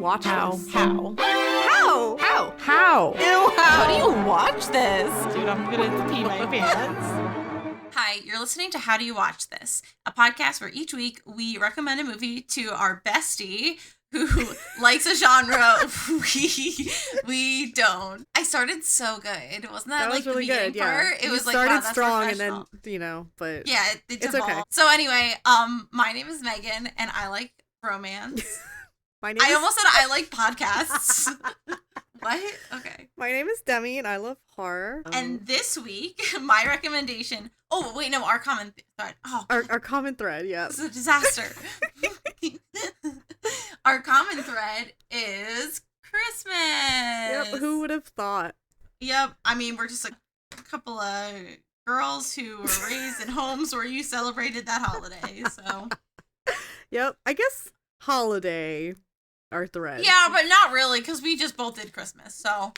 watch this? How? Ew, How do you watch this? Dude, I'm gonna pee my pants. Hi, you're listening to How Do You Watch This, a podcast where each week we recommend a movie to our bestie who likes a genre we don't. I started so good. Wasn't that like really the beginning good, part? Yeah. It was like, started wow, that's strong and professional. then, but yeah, it it's evolved. okay. So anyway, my name is Megan and I like romance. My name I is... almost said I like podcasts. What? Okay. My name is Demi and I love horror. And this week, my recommendation... Oh, wait, no, our common thread. Oh, our common thread, yeah. this is a disaster. Our common thread is Christmas. Yep, who would have thought? Yep, I mean, we're just a couple of girls who were raised in homes where you celebrated that holiday, so... Yep, I guess holiday, our thread. Yeah, but not really, because we just both did Christmas, so...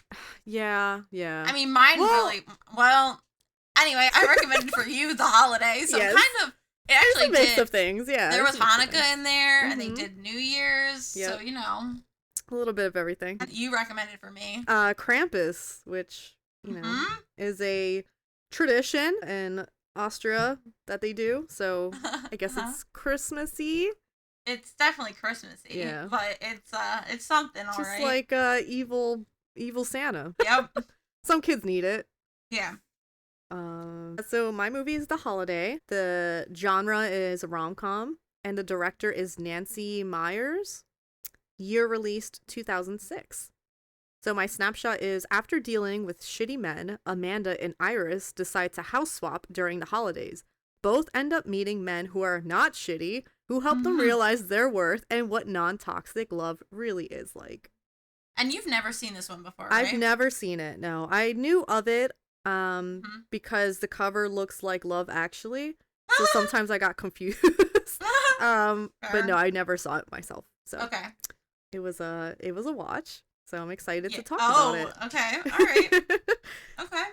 Yeah. I mean, mine really... Well, anyway, I recommended for you the holiday, so Yes. kind of... It actually It's a mix did. of things, yeah. There was it's a mix of Hanukkah things. in there, and they Mhm. did New Year's, Yep. so, you know... A little bit of everything. You recommended for me. Krampus, which, Mhm. is a tradition in Austria that they do, so I guess it's Christmassy. It's definitely Christmassy. Yeah. But it's something, Just alright. like evil Santa. Yep. Some kids need it. Yeah. So my movie is The Holiday. The genre is a rom-com, and the director is Nancy Meyers. Year released 2006. So my snapshot is, after dealing with shitty men, Amanda and Iris decide to house swap during the holidays. Both end up meeting men who are not shitty, who help them realize their worth and what non-toxic love really is like. And you've never seen this one before, right? I've never seen it, no. I knew of it because the cover looks like Love Actually, so sometimes I got confused. But no, I never saw it myself. So Okay. it was a watch. So I'm excited to talk about it. Okay. All right. Okay.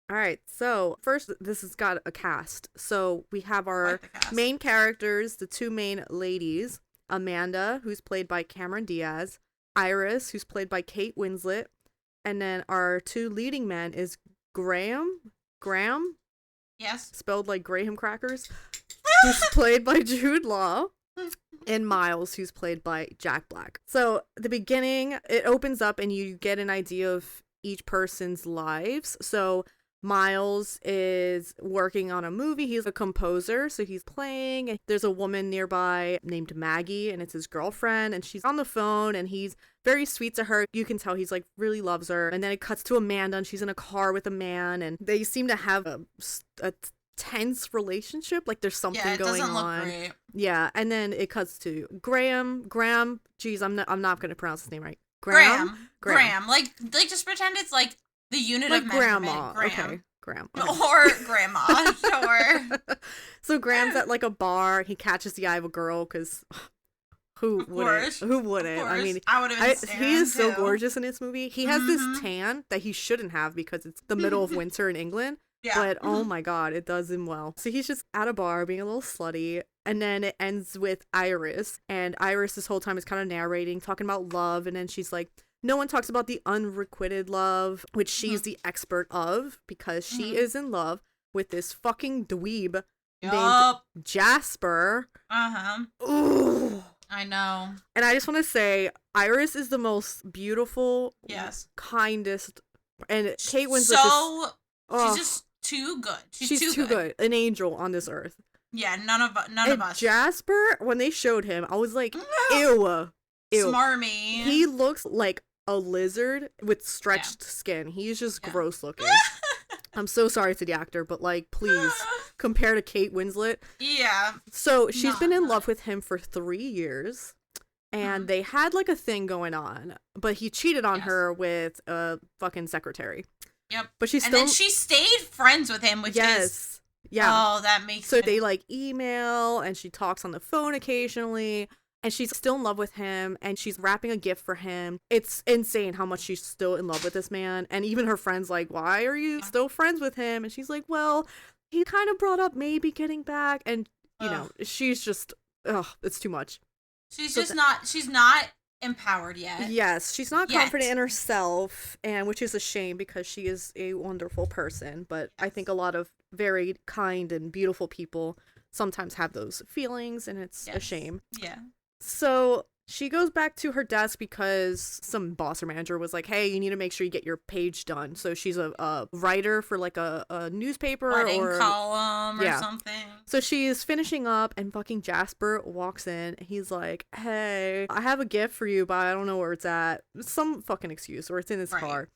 All right. So first, this has got a cast. So we have our Like the cast. main characters, the two main ladies, Amanda, who's played by Cameron Diaz, Iris, who's played by Kate Winslet, and then our two leading men is Graham, Yes. spelled like Graham crackers, who's played by Jude Law, and Miles, who's played by Jack Black. So the beginning, it opens up and you get an idea of each person's lives. So Miles is working on a movie. He's a composer, so he's playing. There's a woman nearby named Maggie, and it's his girlfriend, and she's on the phone, and he's very sweet to her. You can tell he's like really loves her. And then it cuts to Amanda, and she's in a car with a man, and they seem to have a tense relationship. Like there's something Yeah, it going doesn't look on. great. Yeah, and then it cuts to Graham. Geez, I'm not gonna pronounce his name right. Graham. Like just pretend it's like the unit Like of measurement. grandma. Graham. Okay, grandma. Or grandma. Sure. So Graham's at like a bar. He catches the eye of a girl because who Of wouldn't? course. Who wouldn't? Of I course. mean, I would have been he is so too. gorgeous in this movie. He has this tan that he shouldn't have because it's the middle of winter in England. Yeah. But oh my god, it does him well. So he's just at a bar being a little slutty. And then it ends with Iris. And Iris this whole time is kind of narrating, talking about love. And then she's like, no one talks about the unrequited love, which she's the expert of because she is in love with this fucking dweeb named Yup. Jasper. Uh-huh. Ooh. I know. And I just want to say, Iris is the most beautiful, Yes. kindest, and Kate Winslet So oh, she's just too good. she's too good. An angel on this earth. Yeah, none of And us. Jasper, when they showed him, I was like, ew. Smarmy. He looks like a lizard with stretched skin. He's just gross looking. I'm so sorry to the actor, but like, please compare to Kate Winslet. Yeah. So she's been in Not. love with him for 3 years, and they had like a thing going on, but he cheated on her with a fucking secretary. Yep. But she's And still then she stayed friends with him, which is yeah. Oh, that makes So sense. they like email, and she talks on the phone occasionally. And she's still in love with him, and she's wrapping a gift for him. It's insane how much she's still in love with this man. And even her friends like, why are you still friends with him? And she's like, well, he kind of brought up maybe getting back. And, you know, she's just, it's too much. She's So just not, she's not empowered yet. Yes, she's not Yet. confident in herself, and which is a shame because she is a wonderful person. But I think a lot of very kind and beautiful people sometimes have those feelings, and it's a shame. Yeah. So she goes back to her desk because some boss or manager was like, hey, you need to make sure you get your page done. So she's a writer for like a newspaper Wedding or column or yeah. something. So she is finishing up and fucking Jasper walks in. He's like, hey, I have a gift for you, but I don't know where it's at. Some fucking excuse, or it's in his car.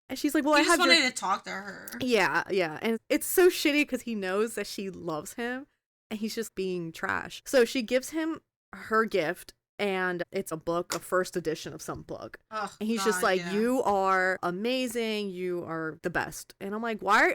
And she's like, well, He I just have wanted to talk to her. Yeah. And it's so shitty because he knows that she loves him and he's just being trash. So she gives him her gift. And it's a book, a first edition of some book. Oh, and he's just like, you are amazing. You are the best. And I'm like, why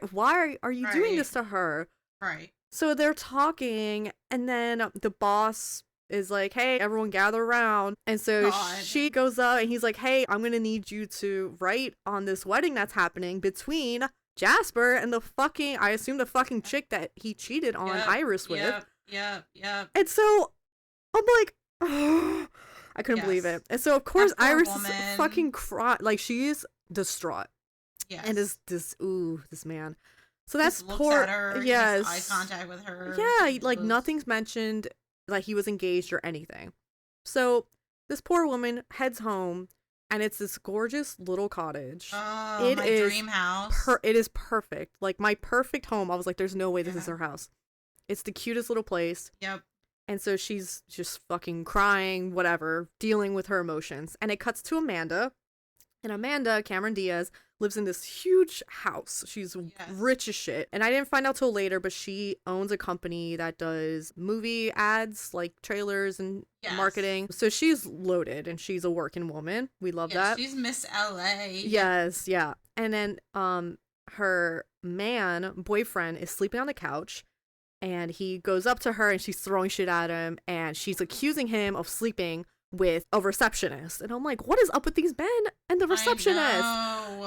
are you doing this to her? Right. So they're talking, and then the boss is like, hey, everyone gather around. And so she goes up, and he's like, hey, I'm going to need you to write on this wedding that's happening between Jasper and the fucking, I assume the fucking chick that he cheated on Iris with. Yep. And so I'm like, I couldn't believe it. And so of course Iris is fucking like she's distraught. Yes. And this man. So that's poor. At her, yes. Eye contact with her. Yeah, like nothing's mentioned like he was engaged or anything. So this poor woman heads home, and it's this gorgeous little cottage. Oh, my dream house. It is perfect. Like my perfect home. I was like, there's no way this is her house. It's the cutest little place. Yep. And so she's just fucking crying, whatever, dealing with her emotions. And it cuts to Amanda. And Amanda, Cameron Diaz, lives in this huge house. She's rich as shit. And I didn't find out till later, but she owns a company that does movie ads, like trailers and marketing. So she's loaded and she's a working woman. We love that. She's Miss LA. Yes, yeah. And then her boyfriend is sleeping on the couch. And he goes up to her and she's throwing shit at him. And she's accusing him of sleeping with a receptionist. And I'm like, what is up with these men and the receptionist?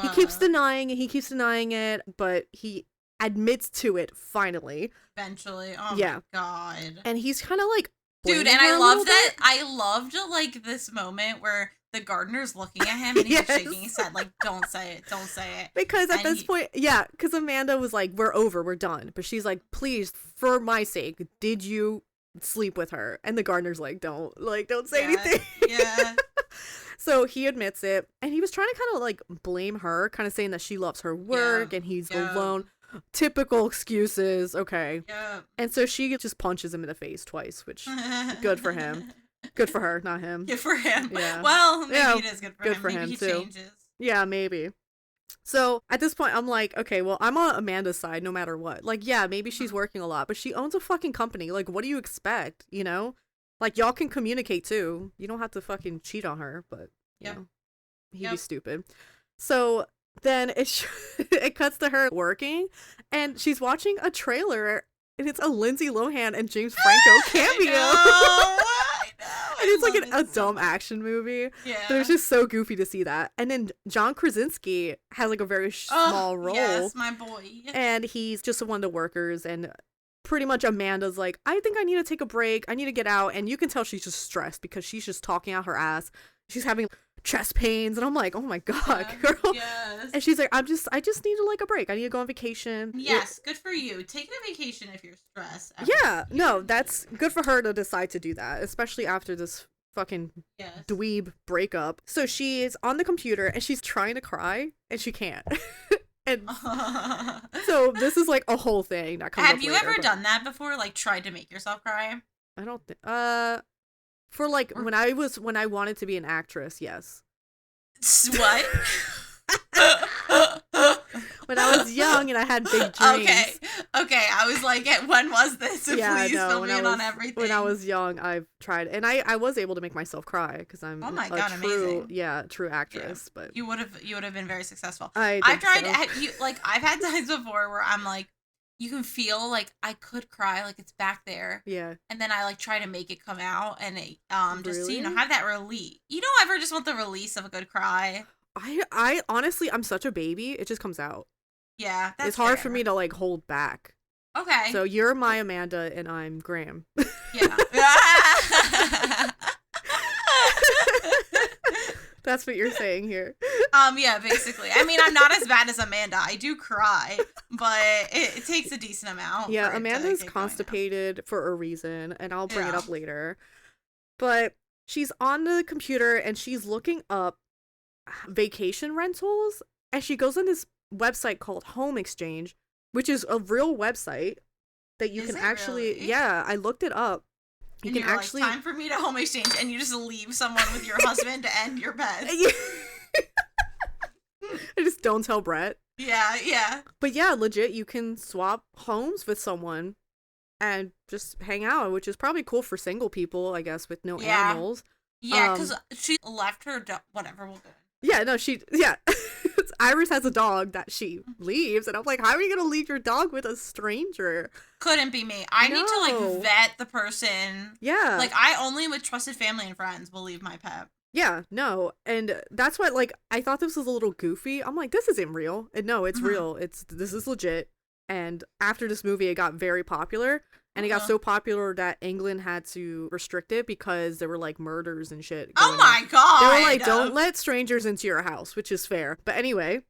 He keeps denying it, but he admits to it finally. Eventually. Oh my God. And he's kind of like, dude, and I love that. I loved like this moment where the gardener's looking at him and he's shaking his head like, don't say it. Because at this point, because Amanda was like, we're done. But she's like, please, for my sake, did you sleep with her? And the gardener's like, don't say anything. Yeah. So he admits it, and he was trying to kind of like blame her, kind of saying that she loves her work and he's alone. Typical excuses. Okay. Yeah. And so she just punches him in the face twice, which good for him. Good for her, not him. Good for him. Yeah. Well, maybe it is good for him. Maybe him he too. Changes. Yeah, maybe. So at this point, I'm like, okay, well, I'm on Amanda's side no matter what. Like, yeah, maybe she's working a lot, but she owns a fucking company. Like, what do you expect? You know? Like, y'all can communicate too. You don't have to fucking cheat on her, but, you know, he'd be stupid. So then it cuts to her working, and she's watching a trailer, and it's a Lindsay Lohan and James Franco cameo. I know. And it's like a dumb action movie. Yeah. But it's just so goofy to see that. And then John Krasinski has like a very small role. Yes, my boy. And he's just one of the workers. And pretty much Amanda's like, I think I need to take a break. I need to get out. And you can tell she's just stressed because she's just talking out her ass. She's having chest pains. And I'm like, oh my God, girl. Yes. And she's like, I just need to like a break. I need to go on vacation. Yes, good for you. Taking a vacation if you're stressed. Yeah, no, that's good for her to decide to do that, especially after this fucking dweeb breakup. So she's on the computer and she's trying to cry and she can't. And so this is like a whole thing that comes up later. Have you ever done that before? Like tried to make yourself cry? I don't think for like when I wanted to be an actress, yes. What? When I was young and I had big dreams. Okay. I was like, when was this? Please fill me in on everything. When I was young, I've tried, and I was able to make myself cry because I'm amazing. True actress. But you would have been very successful. I've tried. I've had times before where I'm like, you can feel like I could cry, like it's back there. Yeah. And then I like try to make it come out, and it, just really? so have that release. You don't ever just want the release of a good cry. I honestly, I'm such a baby. It just comes out. Yeah, that's it's hard fair. for me to like hold back. Okay. So you're my Amanda and I'm Graham. Yeah. That's what you're saying here. Yeah, basically. I mean, I'm not as bad as Amanda. I do cry, but it takes a decent amount. Yeah, for it to Amanda's get going constipated for a reason, and I'll bring it Yeah. up later. But she's on the computer and she's looking up vacation rentals, and she goes on this website called Home Exchange, which is a real website that you Is can it actually really? yeah, I looked it up. You And can you're actually like, time for me to home exchange, and you just leave someone with your husband and your pet. I just don't tell Brett. Yeah. But yeah, legit, you can swap homes with someone and just hang out, which is probably cool for single people, I guess, with no Yeah. animals. Yeah, because she left her whatever, we'll go. Yeah, no, Iris has a dog that she leaves, and I'm like, how are you gonna leave your dog with a stranger? Couldn't be me. I need to, No. like, vet the person. Yeah. Like, I only with trusted family and friends will leave my pet. Yeah, no. And that's why, like, I thought this was a little goofy. I'm like, this isn't real. And no, it's real. This is legit. And after this movie, it got very popular. And it got so popular that England had to restrict it because there were, like, murders and shit Oh going my on. god! They were like, don't let strangers into your house, which is fair. But anyway,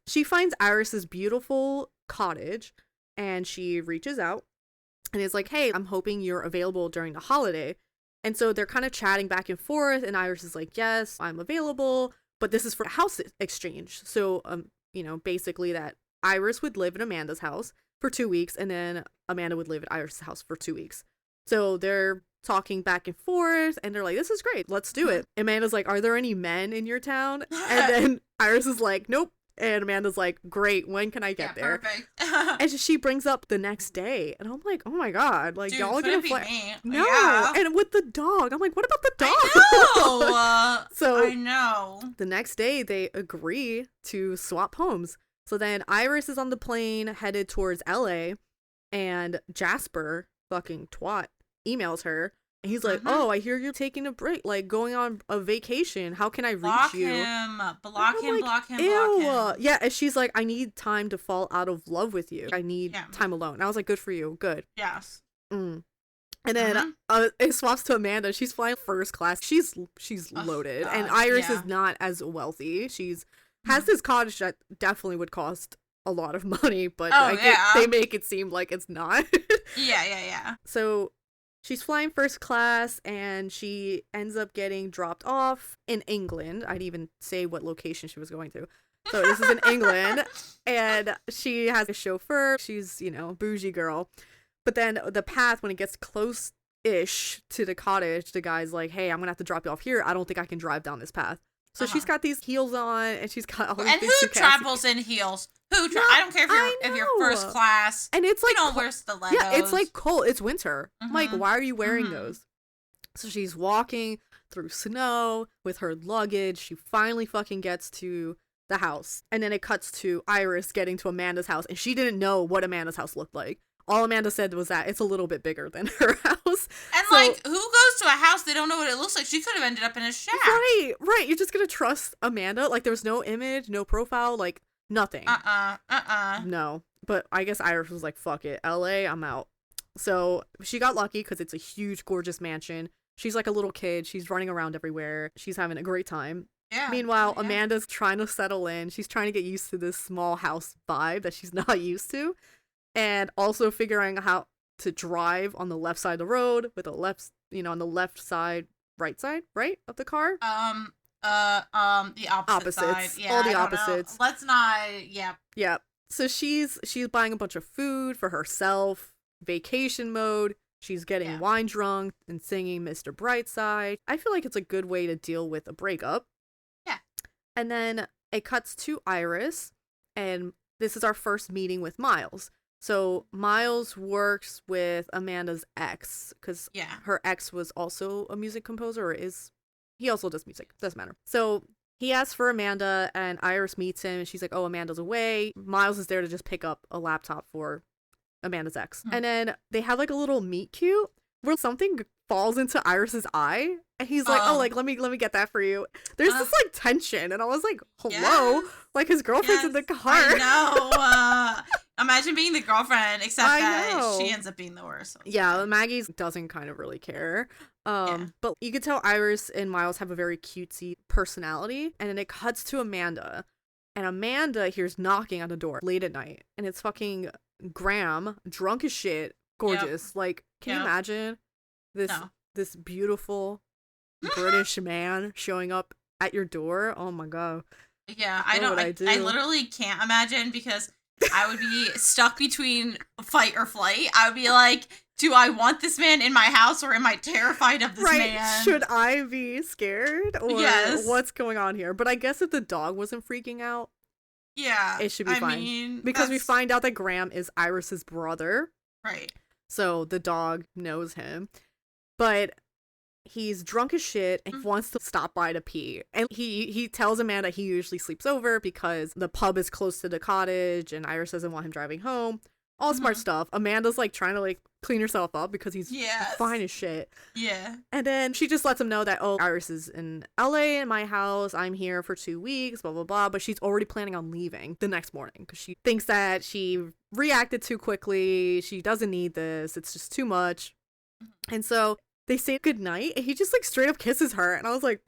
she finds Iris's beautiful cottage, and she reaches out and is like, hey, I'm hoping you're available during the holiday. And so they're kind of chatting back and forth, and Iris is like, yes, I'm available, but this is for a house exchange. So, basically that Iris would live in Amanda's house for 2 weeks, and then Amanda would live at Iris' house for 2 weeks. So they're talking back and forth, and they're like, this is great, let's do it. Amanda's like, are there any men in your town? And then Iris is like, nope. And Amanda's like, great, when can I get there? Perfect. And she brings up the next day, and I'm like, oh my god, like, Dude, y'all are couldn't gonna be fly. me. No, Yeah. and with the dog, I'm like, what about the dog? I know. So I know. the next day, they agree to swap homes. So then Iris is on the plane headed towards LA, and Jasper, fucking twat, emails her. And he's like, oh, I hear you're taking a break, like going on a vacation. How can I reach Block you? him. And Block I'm him. like, Block him. Ew. Block him. Yeah, and she's like, I need time to fall out of love with you. I need Yeah. time alone. And I was like, good for you. Good. Yes. And then it swaps to Amanda. She's flying first class. She's loaded. God, And Iris yeah. is not as wealthy. She's has this cottage that definitely would cost a lot of money, but they make it seem like it's not. Yeah. So she's flying first class, and she ends up getting dropped off in England. I'd even say what location she was going to. So this is in England, and she has a chauffeur. She's, bougie girl. But then the path, when it gets close-ish to the cottage, the guy's like, hey, I'm going to have to drop you off here. I don't think I can drive down this path. So she's got these heels on, and she's got all these And big who suitcases. travels in heels? I don't care if you're first class. And it's like, you don't wear stilettos. yeah, it's like cold. It's winter. I'm like, Mhm. why are you wearing those? So she's walking through snow with her luggage. She finally fucking gets to the house. And then it cuts to Iris getting to Amanda's house, and she didn't know what Amanda's house looked like. All Amanda said was that it's a little bit bigger than her house. And, So- who goes to a house they don't know what it looks like? She could have ended up in a shack. Right. You're just gonna trust Amanda? Like, there's no image, no profile, like, nothing. No. But I guess Iris was like, fuck it. LA, I'm out. So she got lucky because it's a huge, gorgeous mansion. She's like a little kid. She's running around everywhere. She's having a great time. Yeah. Meanwhile, Yeah. Amanda's trying to settle in. She's trying to get used to this small house vibe that she's not used to. And also figuring out how to drive on the left side of the road with on the left side, right of the car. The opposite side. Opposites. Yeah, All the I don't know. opposites. Let's not. Yeah. Yeah. So she's buying a bunch of food for herself, vacation mode. She's getting wine drunk and singing Mr. Brightside. I feel like it's a good way to deal with a breakup. Yeah. And then it cuts to Iris, and this is our first meeting with Miles. So Miles works with Amanda's ex, because her ex was also a music composer, he also does music, doesn't matter. So he asks for Amanda, and Iris meets him, and she's like, oh, Amanda's away. Miles is there to just pick up a laptop for Amanda's ex. And then they have like a little meet cute where something falls into Iris's eye, and he's like, oh, like, let me get that for you. There's this like tension, and I was like, hello? Like, his girlfriend's in the car. I know. Imagine being the girlfriend, except I that know. she ends up being the worst. Yeah, Maggie doesn't kind of really care. But you could tell Iris and Miles have a very cutesy personality, and then it cuts to Amanda, and Amanda hears knocking on the door late at night, and it's fucking Graham, drunk as shit, gorgeous. Like, can you imagine this beautiful British man showing up at your door? Oh my god. Yeah, I literally can't imagine, because I would be stuck between fight or flight. I would be like, do I want this man in my house, or am I terrified of this man? Should I be scared, or what's going on here? But I guess if the dog wasn't freaking out, it should be fine. Because we find out that Graham is Iris's brother. Right. So the dog knows him. But he's drunk as shit and wants to stop by to pee. And he tells Amanda he usually sleeps over because the pub is close to the cottage and Iris doesn't want him driving home. All smart stuff. Amanda's like trying to like clean herself up because he's fine as shit. Yeah. And then she just lets him know that, oh, Iris is in LA in my house. I'm here for 2 weeks, blah, blah, blah. But she's already planning on leaving the next morning because she thinks that she reacted too quickly. She doesn't need this. It's just too much. And so they say goodnight and he just like straight up kisses her. And I was like,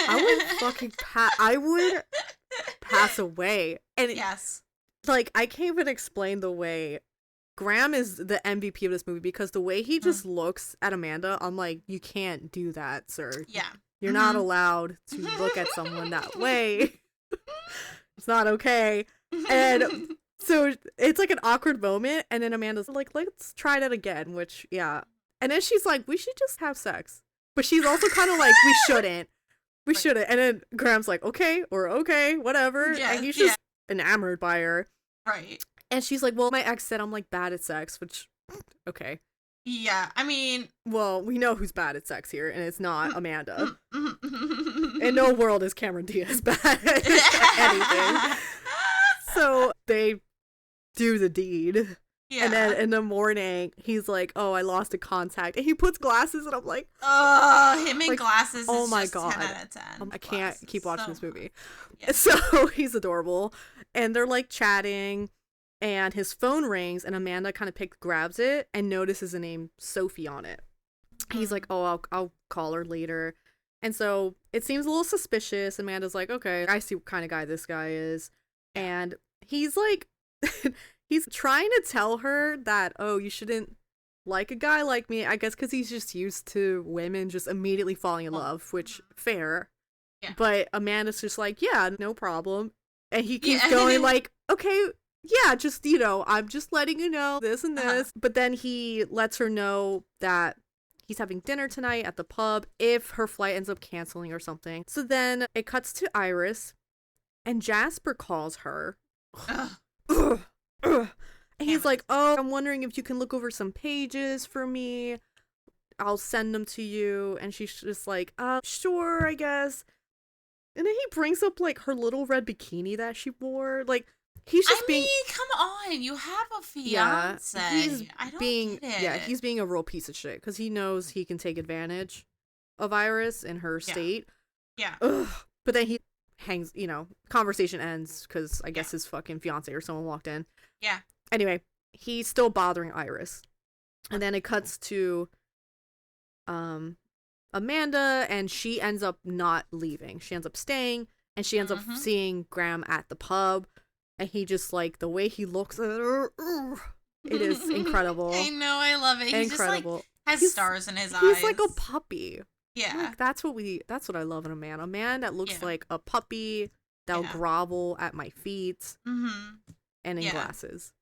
I would pass away. And like, I can't even explain the way Graham is the MVP of this movie, because the way he just looks at Amanda, I'm like, you can't do that, sir. Yeah. You're not allowed to look at someone that way. It's not okay. And so it's like an awkward moment. And then Amanda's like, let's try that again, which, yeah. And then she's like, we should just have sex. But she's also kind of like, we shouldn't. We shouldn't. And then Graham's like, okay, or okay, whatever. Yeah, and he's just enamored by her. Right. And she's like, well, my ex said I'm like bad at sex, which, okay. Yeah, I mean. Well, we know who's bad at sex here, and it's not Amanda. In no world is Cameron Diaz bad at anything. So they do the deed. Yeah. And then in the morning, he's like, oh, I lost a contact. And he puts glasses, and I'm like, him in glasses is my just God. 10 out of 10. I can't keep watching this movie. Yeah. So he's adorable. And they're like chatting, and his phone rings, and Amanda kind of grabs it and notices the name Sophie on it. He's like, oh, I'll call her later. And so it seems a little suspicious. Amanda's like, okay, I see what kind of guy this guy is. And he's like, he's trying to tell her that, oh, you shouldn't like a guy like me, I guess, because he's just used to women just immediately falling in love, which, fair. Yeah. But Amanda's just like, yeah, no problem. And he keeps going like, okay, yeah, just, I'm just letting you know this and this. But then he lets her know that he's having dinner tonight at the pub if her flight ends up canceling or something. So then it cuts to Iris, and Jasper calls her. And he's like, oh, I'm wondering if you can look over some pages for me. I'll send them to you. And she's just like, sure, I guess. And then he brings up, like, her little red bikini that she wore. Like, he's just come on, you have a fiance. I don't get it. Yeah, he's being a real piece of shit because he knows he can take advantage of Iris in her state. Yeah. Ugh. But then he hangs, conversation ends because I guess his fucking fiance or someone walked in. Yeah. Anyway, he's still bothering Iris. And then it cuts to Amanda, and she ends up not leaving. She ends up staying, and she ends up seeing Graham at the pub. And he just, like, the way he looks, it is incredible. I know, I love it. He incredible. Just, like, has stars in his eyes. He's like a puppy. Yeah. Like, that's what I love in a man. A man that looks like a puppy that'll grovel at my feet and in glasses.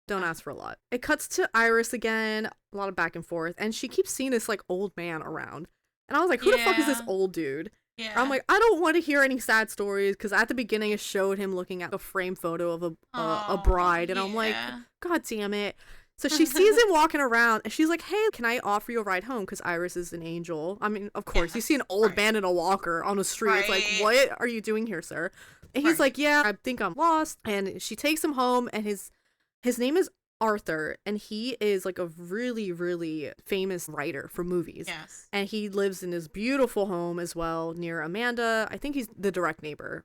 Don't ask for a lot. It cuts to Iris again, a lot of back and forth, and she keeps seeing this, like, old man around. And I was like, who the fuck is this old dude? Yeah. I'm like, I don't want to hear any sad stories, because at the beginning it showed him looking at a framed photo of a bride, and I'm like, God damn it. So she sees him walking around, and she's like, hey, can I offer you a ride home? Because Iris is an angel. I mean, of course, you see an old man in a walker on the street. It's like, what are you doing here, sir? And he's like, yeah, I think I'm lost. And she takes him home, and his name is Arthur, and he is like a really, really famous writer for movies. Yes. And he lives in this beautiful home as well near Amanda. I think he's the direct neighbor.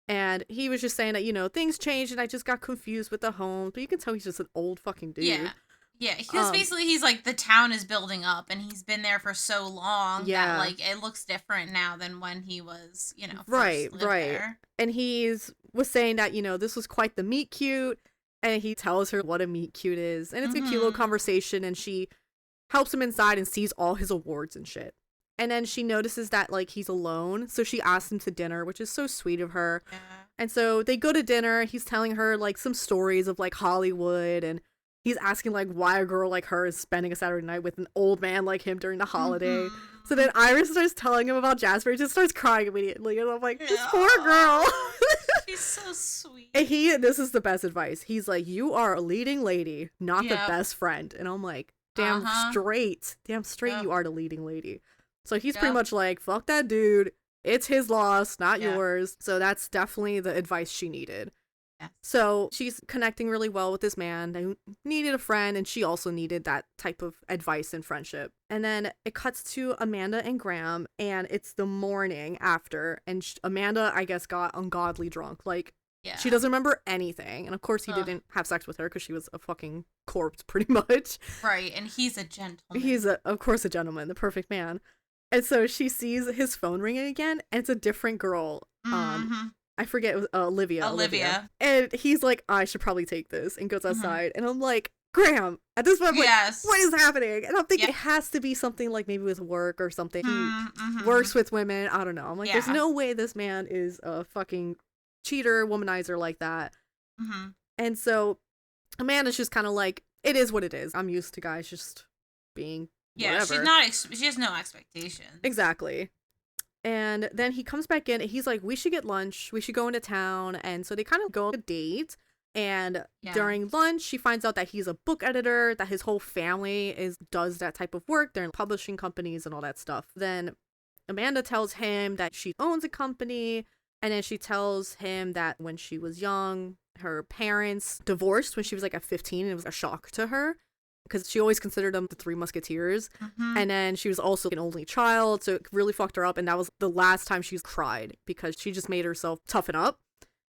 And he was just saying that, things changed and I just got confused with the home. But you can tell he's just an old fucking dude. Yeah. Yeah, because basically he's like, the town is building up and he's been there for so long that like it looks different now than when he was, right, first lived right. there. And was saying that, this was quite the meet cute, and he tells her what a meet cute is. And it's a cute little conversation, and she helps him inside and sees all his awards and shit. And then she notices that like he's alone, so she asks him to dinner, which is so sweet of her. Yeah. And so they go to dinner. He's telling her like some stories of like Hollywood, and he's asking like why a girl like her is spending a Saturday night with an old man like him during the holiday. So then Iris starts telling him about Jasper. He just starts crying immediately, and I'm like, this poor girl. She's so sweet. And this is the best advice. He's like, you are a leading lady, not the best friend. And I'm like, damn straight you are the leading lady. So he's pretty much like, fuck that dude. It's his loss, not yours. So that's definitely the advice she needed. Yeah. So she's connecting really well with this man who needed a friend, and she also needed that type of advice and friendship. And then it cuts to Amanda and Graham, and it's the morning after, and Amanda, I guess, got ungodly drunk. Like, she doesn't remember anything. And of course, he didn't have sex with her because she was a fucking corpse, pretty much. Right, and he's a gentleman. He's, of course, a gentleman, the perfect man. And so she sees his phone ringing again, and it's a different girl. I forget, it was Olivia. And he's like, I should probably take this, and goes outside. And I'm like, Graham, at this point, I'm like, what is happening? And I'm thinking it has to be something like maybe with work or something. He works with women. I don't know. I'm like, there's no way this man is a fucking cheater, womanizer like that. And so Amanda's just kind of like, it is what it is. I'm used to guys just being whatever. She has no expectations. Exactly. And then he comes back in and he's like, we should get lunch. We should go into town. And so they kind of go on a date. And during lunch, she finds out that he's a book editor, that his whole family does that type of work. They're in publishing companies and all that stuff. Then Amanda tells him that she owns a company. And then she tells him that when she was young, her parents divorced when she was like at 15. And it was a shock to her because she always considered them the Three Musketeers. And then she was also an only child. So it really fucked her up. And that was the last time she's cried because she just made herself toughen up.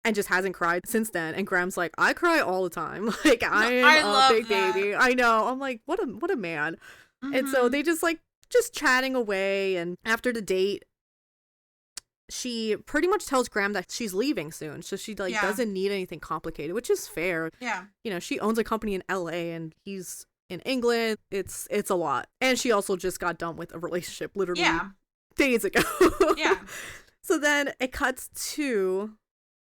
And just hasn't cried since then. And Graham's like, I cry all the time. Like, I am a big baby. I know. I'm like, what a man. And so they just chatting away. And after the date, she pretty much tells Graham that she's leaving soon. So she doesn't need anything complicated, which is fair. Yeah. She owns a company in LA and he's in England. It's a lot. And she also just got done with a relationship literally days ago. So then it cuts to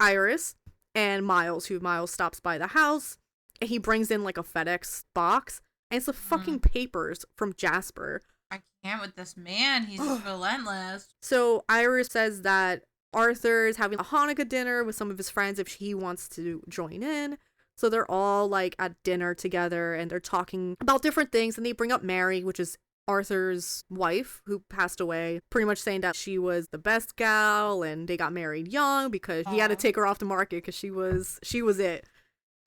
Iris and Miles, who stops by the house, and he brings in like a FedEx box, and it's the fucking papers from Jasper. I can't with this man. He's just relentless. So Iris says that Arthur is having a Hanukkah dinner with some of his friends if he wants to join in. So they're all like at dinner together and they're talking about different things, and they bring up Mary, which is Arthur's wife who passed away, pretty much saying that she was the best gal and they got married young because he had to take her off the market because she was it.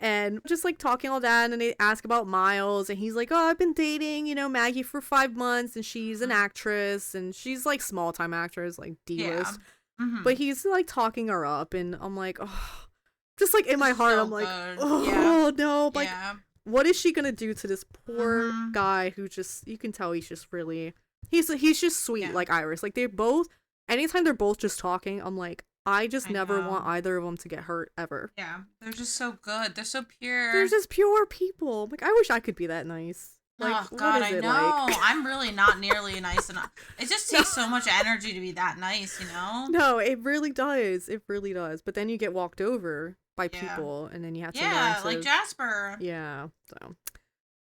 And just like talking all that, and they ask about Miles, and he's like, oh, I've been dating Maggie for 5 months, and she's an actress, and she's like small time actress, like D-list. But he's like talking her up, and I'm like, oh, just like in my heart, I'm like, oh no, like what is she gonna do to this poor guy who just, you can tell he's just really, he's just sweet like Iris. Like they both, anytime they're both just talking, I'm like, I never want either of them to get hurt ever. Yeah, they're just so good. They're so pure. They're just pure people. Like I wish I could be that nice. Like, oh God, I know. Like? I'm really not nearly nice enough. It just takes so much energy to be that nice, No, it really does. It really does. But then you get walked over by people, and then you have to learn to, like Jasper. Yeah. So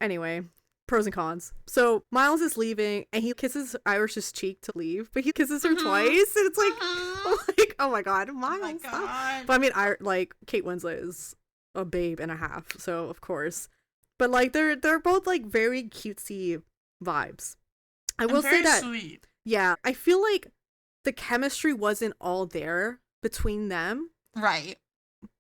anyway, pros and cons. So Miles is leaving, and he kisses Iris's cheek to leave, but he kisses her twice, and it's like, I'm like, oh my God, Miles. Oh my God. But I mean, like Kate Winslet is a babe and a half, so of course. But like they're both like very cutesy vibes. I will say that. Sweet. Yeah, I feel like the chemistry wasn't all there between them. Right.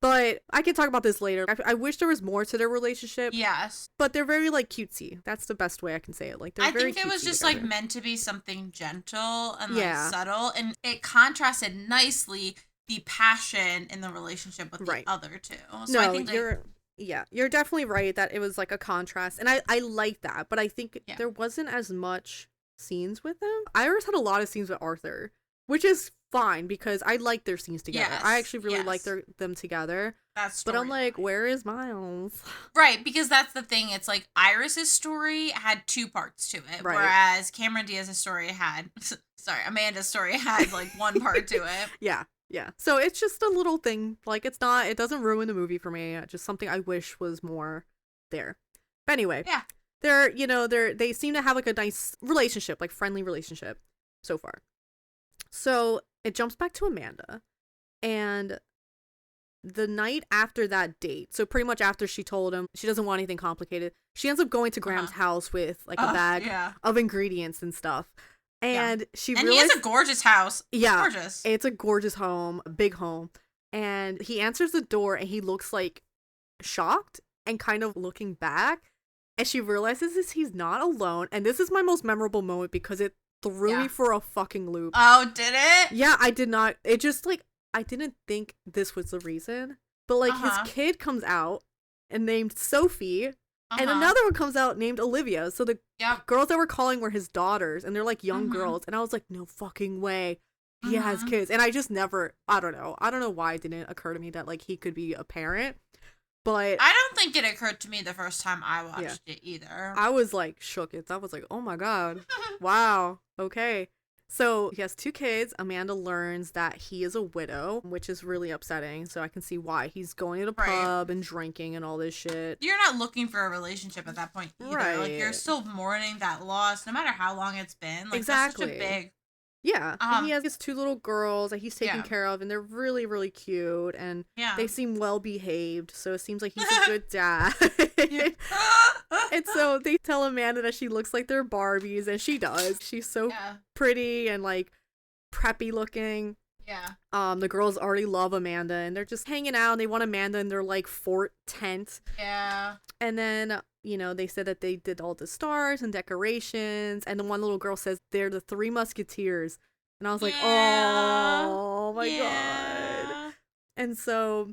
But I can talk about this later. I wish there was more to their relationship. Yes. But they're very like cutesy. That's the best way I can say it. Like I think it was just like meant to be something gentle and like subtle, and it contrasted nicely the passion in the relationship with the other two. So I think Yeah, you're definitely right that it was like a contrast. And I like that, but I think there wasn't as much scenes with them. Iris had a lot of scenes with Arthur, which is fine because I like their scenes together. I actually really like them together. But I'm like, where is Miles? Right, because that's the thing. It's like Iris's story had 2 parts to it, whereas Cameron Diaz's story had, Amanda's story had like 1 part to it. Yeah. So it's just a little thing. Like it doesn't ruin the movie for me. Just something I wish was more there. But anyway. Yeah. They seem to have like a nice relationship, like friendly relationship so far. So it jumps back to Amanda, and the night after that date, so pretty much after she told him she doesn't want anything complicated, she ends up going to Graham's house with like a bag of ingredients and stuff. And he has a gorgeous house. Yeah. Gorgeous. It's a gorgeous home, a big home. And he answers the door and he looks like shocked and kind of looking back. And she realizes he's not alone. And this is my most memorable moment because it threw me for a fucking loop. Oh, did it? Yeah, I did not. It just like, I didn't think this was the reason. But like his kid comes out and named Sophie. And another one comes out named Olivia. So the girls that were calling were his daughters. And they're like young girls. And I was like, no fucking way. He has kids. And I just never, I don't know why it didn't occur to me that like he could be a parent. But I don't think it occurred to me the first time I watched it either. I was like shook. I was like, oh my God. Wow. Okay. So he has 2 kids. Amanda learns that he is a widow, which is really upsetting. So I can see why. He's going to the pub and drinking and all this shit. You're not looking for a relationship at that point either. Right. Like you're still mourning that loss, no matter how long it's been. Like exactly. That's such a big. Yeah. And he has his 2 little girls that he's taking care of, and they're really, really cute, and they seem well behaved. So it seems like he's a good dad. And so they tell Amanda that she looks like they're Barbies, and she does. She's so pretty and like preppy looking. Yeah. The girls already love Amanda, and they're just hanging out, and they want Amanda in their like fort tent. Yeah. And then, they said that they did all the stars and decorations, and the one little girl says they're the 3 Musketeers. And I was like, oh my God. And so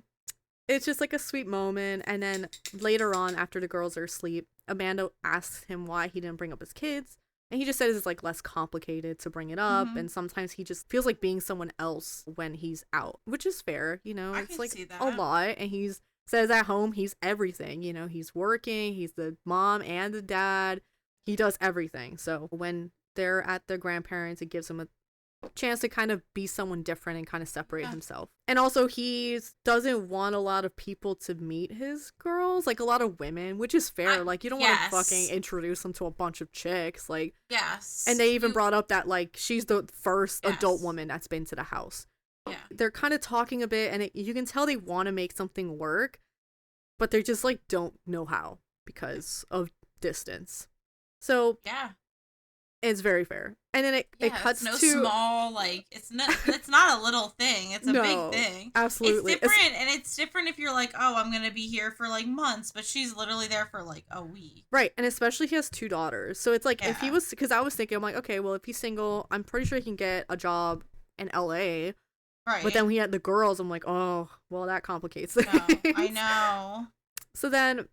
it's just like a sweet moment. And then later on, after the girls are asleep, Amanda asks him why he didn't bring up his kids. And he just says it's like less complicated to bring it up. And sometimes he just feels like being someone else when he's out, which is fair. It's like a lot. And he's says at home, he's everything. He's working, he's the mom and the dad. He does everything. So when they're at their grandparents, it gives him a chance to kind of be someone different and kind of separate himself. And also he doesn't want a lot of people to meet his girls, like a lot of women, which is fair. Like you don't want to fucking introduce them to a bunch of chicks, like and they even brought up that like she's the first adult woman that's been to the house. They're kind of talking a bit, and you can tell they want to make something work, but they just like don't know how because of distance. So it's very fair. And then it cuts it's to small, like it's not a little thing. It's a big thing. Absolutely. It's different, and it's different if you're like, oh, I'm gonna be here for like months, but she's literally there for like a week. Right. And especially he has 2 daughters. So it's like if he was, because I was thinking, I'm like, okay, well if he's single, I'm pretty sure he can get a job in LA. Right. But then we had the girls, I'm like, oh, well that complicates things. No, I know. So then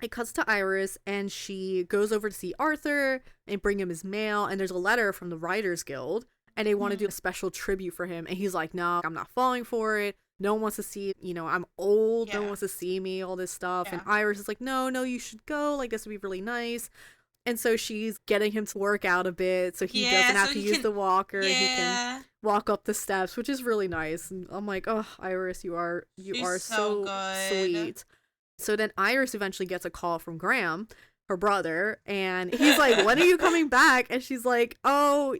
it cuts to Iris, and she goes over to see Arthur and bring him his mail, and there's a letter from the Writers Guild, and they want to do a special tribute for him, and he's like, no, I'm not falling for it. No one wants to see, I'm old. No one wants to see me, all this stuff. And Iris is like, no, you should go. Like, this would be really nice. And so she's getting him to work out a bit so he doesn't have to use the walker. He can walk up the steps, which is really nice. And I'm like, oh, Iris, you are so sweet. So then Iris eventually gets a call from Graham, her brother, and he's like, when are you coming back? And she's like, oh,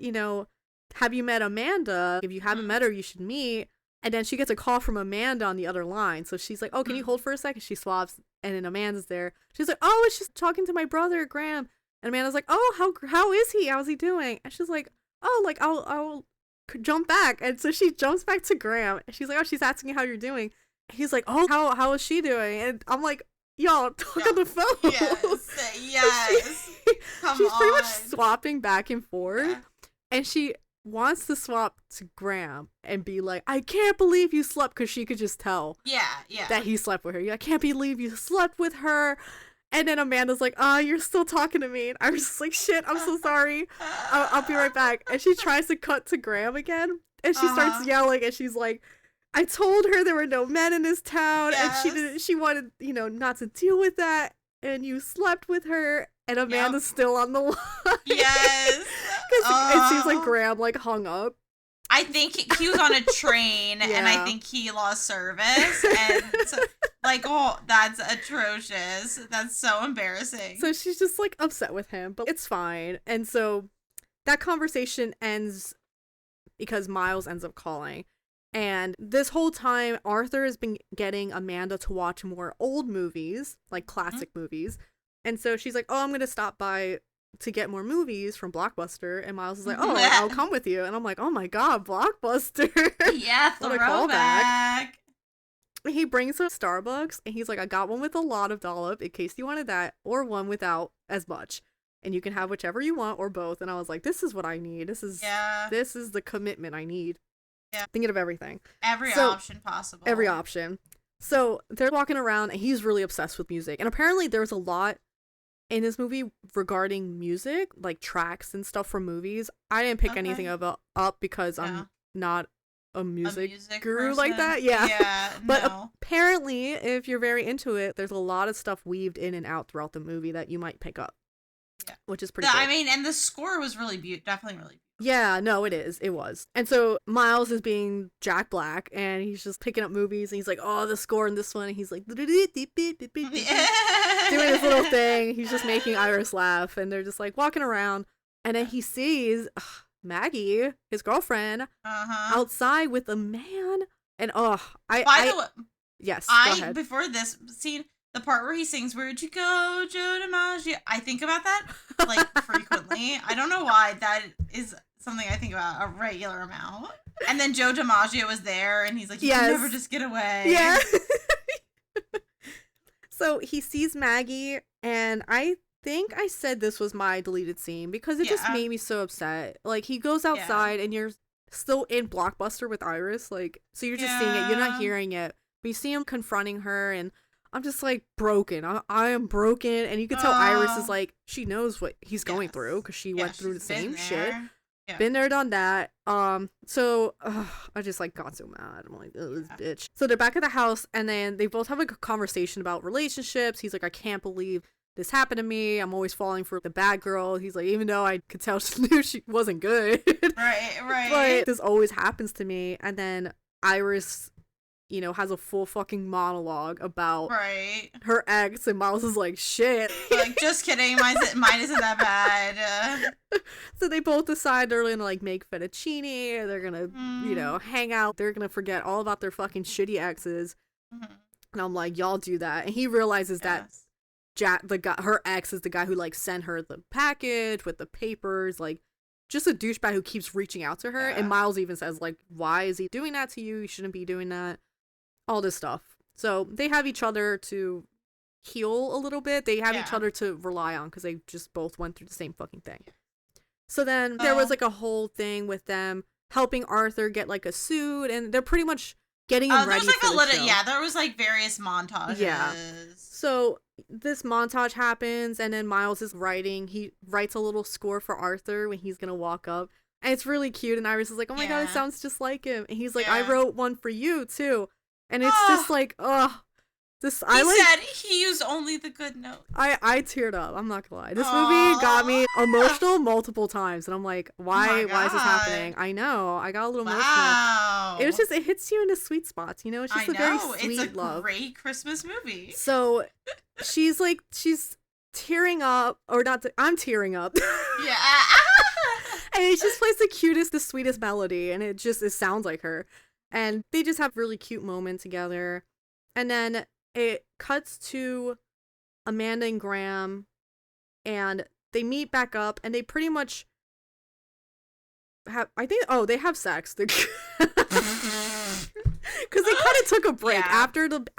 have you met Amanda? If you haven't met her, you should meet. And then she gets a call from Amanda on the other line. So she's like, oh, can you hold for a second? She swaps, and then Amanda's there. She's like, oh, it's just talking to my brother, Graham. And Amanda's like, oh, how is he? How's he doing? And she's like, oh, like, I'll jump back. And so she jumps back to Graham. And she's like, oh, she's asking how you're doing. He's like, oh, how is she doing? And I'm like, y'all, talk on the phone. Yes. She's pretty much swapping back and forth. And she wants to swap to Graham and be like, I can't believe you slept, because she could just tell Yeah. that he slept with her. I can't believe you slept with her. And then Amanda's like, you're still talking to me. And I was just like, shit, I'm so sorry. I'll be right back. And she tries to cut to Graham again. And she starts yelling, and she's like, I told her there were no men in this town. Yes. And she wanted, not to deal with that. And you slept with her. And Amanda's still on the line. Yes. Because it seems like Graham, like, hung up. I think he was on a train, and I think he lost service, and like, oh, that's atrocious. That's so embarrassing. So she's just like upset with him, but it's fine. And so that conversation ends because Miles ends up calling. And this whole time, Arthur has been getting Amanda to watch more old movies, like classic movies. And so she's like, I'm going to stop by to get more movies from Blockbuster. And Miles is like, I'll come with you. And I'm like, oh my God, Blockbuster. Yeah, What a callback. throwback. He brings her Starbucks, and he's like, I got one with a lot of dollop in case you wanted that, or one without as much. And you can have whichever you want, or both. And I was like, this is what I need. This is the commitment I need. Yeah. Thinking of everything. Every option possible. Every option. So they're walking around, and he's really obsessed with music. And apparently there's a lot in this movie regarding music, like tracks and stuff from movies. I didn't pick anything of it up because I'm not a music guru person. like that. Yeah. But no. apparently, if you're very into it, there's a lot of stuff weaved in and out throughout the movie that you might pick up. Yeah. Which is pretty cool. I mean, and the score was really definitely really beautiful. Yeah, no, it was. And so Miles is being Jack Black, and he's just picking up movies, and he's like, the score in this one, and he's like, doing this little thing. He's just making Iris laugh, and they're just like walking around, and then he sees Maggie, his girlfriend, outside with a man, and By the way, yes, go ahead. Before this scene, the part where he sings, "Where'd you go, Joe DiMaggio?" I think about that like frequently. I don't know why. That is something I think about a regular amount. And then Joe DiMaggio was there, and he's like, "You can never just get away." Yeah. So he sees Maggie, and I think I said this was my deleted scene because it just made me so upset. Like, he goes outside, and you're still in Blockbuster with Iris, like, so you're just seeing it, you're not hearing it, but you see him confronting her, and I'm just like broken. I am broken, and you can tell Iris is like, she knows what he's going through because she went through the same shit. Yeah. Been there, done that. So I just like got so mad. I'm like, this bitch. So they're back at the house, and then they both have a conversation about relationships. He's like, I can't believe this happened to me. I'm always falling for the bad girl. He's like, even though I could tell she knew she wasn't good. Right. But this always happens to me. And then Iris, has a full fucking monologue about her ex, and Miles is like, shit. Like, just kidding. Mine isn't that bad. So they both decide they're gonna like make fettuccine. They're gonna, hang out. They're gonna forget all about their fucking shitty exes. And I'm like, y'all do that. And he realizes that her ex is the guy who like sent her the package with the papers, like just a douchebag who keeps reaching out to her. And Miles even says like, why is he doing that to you? You shouldn't be doing that. All this stuff. So they have each other to heal a little bit. They have each other to rely on because they just both went through the same fucking thing. So then there was like a whole thing with them helping Arthur get like a suit, and they're pretty much getting him ready for the show. Yeah, there was like various montages. Yeah. So this montage happens, and then Miles is writing. He writes a little score for Arthur when he's gonna walk up, and it's really cute. And Iris is like, "Oh my god, it sounds just like him." And he's like, "I wrote one for you too." And it's just like, he said he used only the good notes. I teared up. I'm not gonna lie. This movie got me emotional multiple times, and I'm like, why is this happening? I know. I got a little emotional. It was just, it hits you in the sweet spots, It's just very sweet love. It's a great Christmas movie. So she's tearing up, or not. I'm tearing up. Yeah. And it just plays the cutest, the sweetest melody, and it sounds like her. And they just have a really cute moment together. And then it cuts to Amanda and Graham, and they meet back up, and they pretty much have, they have sex. Because they kind of took a break.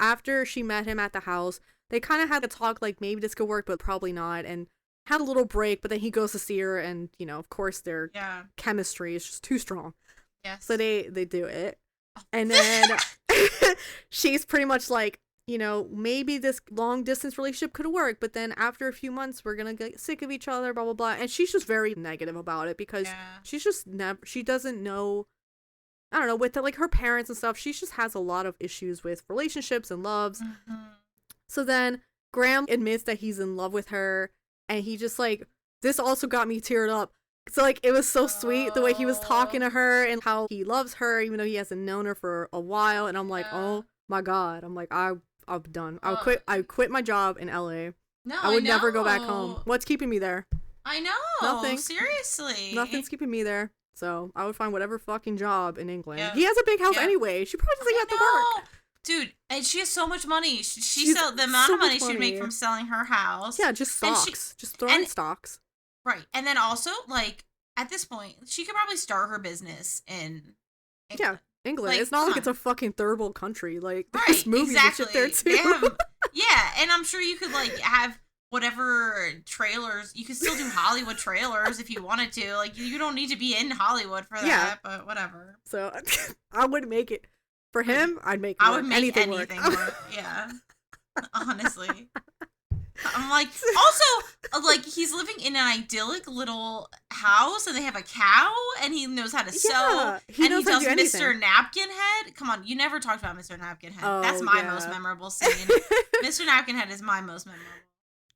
After she met him at the house. They kind of had to talk like, maybe this could work, but probably not. And had a little break, but then he goes to see her, and, you know, of course their chemistry is just too strong. Yes. So they do it. And then she's pretty much like, you know, maybe this long distance relationship could work, but then after a few months we're gonna get sick of each other, blah blah blah. And she's just very negative about it because she's just never, she doesn't know, I don't know, with like her parents and stuff, she just has a lot of issues with relationships and loves. So then Graham admits that he's in love with her, and he just like, this also got me teared up. So like, it was so sweet the way he was talking to her and how he loves her even though he hasn't known her for a while. And I'm like, oh my god, I'm like, I'm done. I quit my job in LA. No, I would never go back home. What's keeping me there? I know. Nothing. Seriously. Nothing's keeping me there. So I would find whatever fucking job in England. Yeah. He has a big house anyway. She probably doesn't have to work. Dude, and she has so much money. She sell the amount of money she'd make from selling her house. Yeah, just stocks. Just throwing stocks. Right. And then also, like, at this point, she could probably start her business in England. Yeah, England. Like, it's not like it's a fucking third world country. Like, right, there's movies and shit there too. Yeah, and I'm sure you could, like, have whatever trailers. You could still do Hollywood trailers if you wanted to. Like, you don't need to be in Hollywood for that, but whatever. So, I would make it. For him, I'd make I would make anything work. Yeah. Honestly. I'm like, also, like, he's living in an idyllic little house, and they have a cow, and he knows how to sew, and he does Mr. Napkin Head. Come on, you never talked about Mr. Napkin Head. Oh, that's my most memorable scene. Mr. Napkin Head is my most memorable.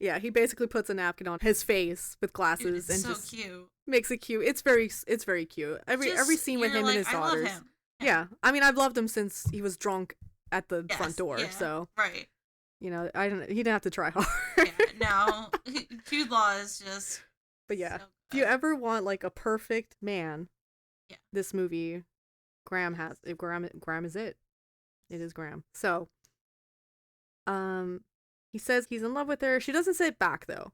Yeah, he basically puts a napkin on his face with glasses. Dude, and so just cute. Makes it cute. It's very cute. Every scene with him and his daughters. I love him. Yeah, I mean, I've loved him since he was drunk at the front door. Yeah, so right. You know, he didn't have to try hard. No, Jude Law is just. But yeah, so if you ever want like a perfect man, this movie, Graham has it. Graham is it. It is Graham. So, he says he's in love with her. She doesn't say it back though,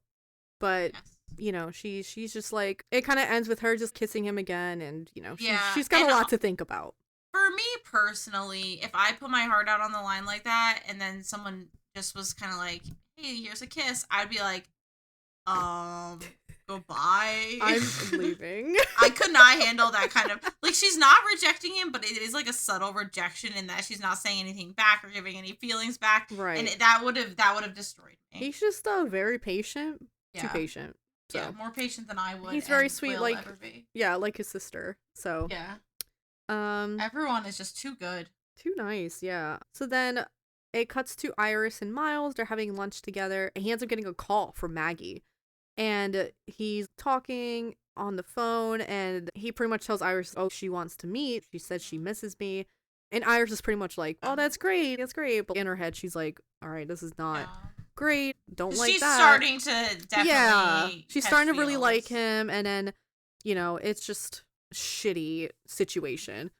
but you know, she's just like, it kind of ends with her just kissing him again, and you know, she's got a lot to think about. For me personally, if I put my heart out on the line like that, and then someone just was kind of like, hey, here's a kiss, I'd be like, goodbye. I'm leaving. I could not handle that kind of, like, she's not rejecting him, but it is like a subtle rejection in that she's not saying anything back or giving any feelings back. Right. And that would have destroyed me. He's just very patient. Too patient. So. Yeah, more patient than I would. He's very sweet, like, like his sister. So yeah. Everyone is just too good. Too nice, yeah. So then it cuts to Iris and Miles. They're having lunch together, and he ends up getting a call from Maggie. And he's talking on the phone, and he pretty much tells Iris, oh, she wants to meet. She says she misses me. And Iris is pretty much like, oh, that's great. But in her head, she's like, all right, this is not great. Don't like she's that. She's starting to definitely. Yeah, she's starting to really feels. like him, and then, you know, it's just shitty situation.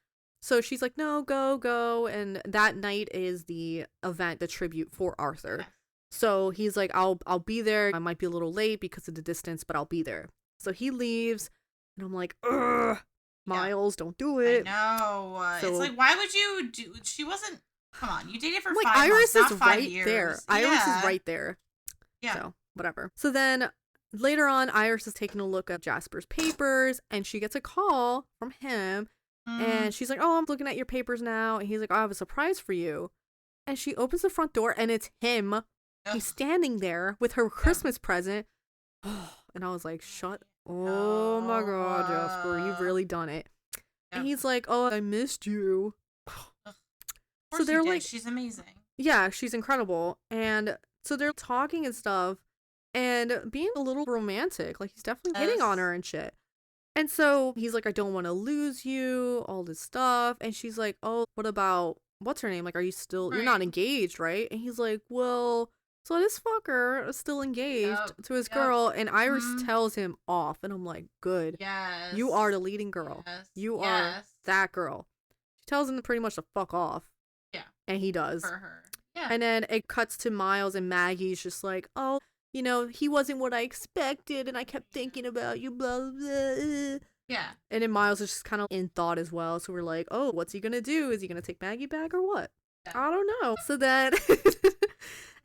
So she's like, no, go. And that night is the event, the tribute for Arthur. Okay. So he's like, I'll be there. I might be a little late because of the distance, but I'll be there. So he leaves, and I'm like, ugh, Miles, don't do it. I know. So, it's like, why would you do? She wasn't. Come on, you dated for like, 5 Iris months, is not 5 right years. there. Iris is right there. Yeah. So whatever. So then later on, Iris is taking a look at Jasper's papers, and she gets a call from him. And she's like, oh, I'm looking at your papers now. And he's like, oh, I have a surprise for you. And she opens the front door, and it's him. Ugh. He's standing there with her Christmas present. And I was like, oh my God, Jasper, you've really done it. And he's like, oh, I missed you. So they're like, she's amazing. Yeah, she's incredible. And so they're talking and stuff and being a little romantic. Like, he's definitely hitting on her and shit. And so he's like, I don't want to lose you, all this stuff. And she's like, oh, what about, what's her name? Like, are you still, you're not engaged, right? And he's like, well, so this fucker is still engaged to his girl. And Iris tells him off. And I'm like, good. Yes. You are the leading girl. Yes. You are that girl. She tells him pretty much to fuck off. Yeah. And he does. For her. Yeah. And then it cuts to Miles, and Maggie's just like, oh, you know, he wasn't what I expected, and I kept thinking about you, blah, blah, blah. Yeah. And then Miles is just kind of in thought as well. So we're like, oh, what's he gonna do? Is he gonna take Maggie back or what? Yeah. I don't know. So then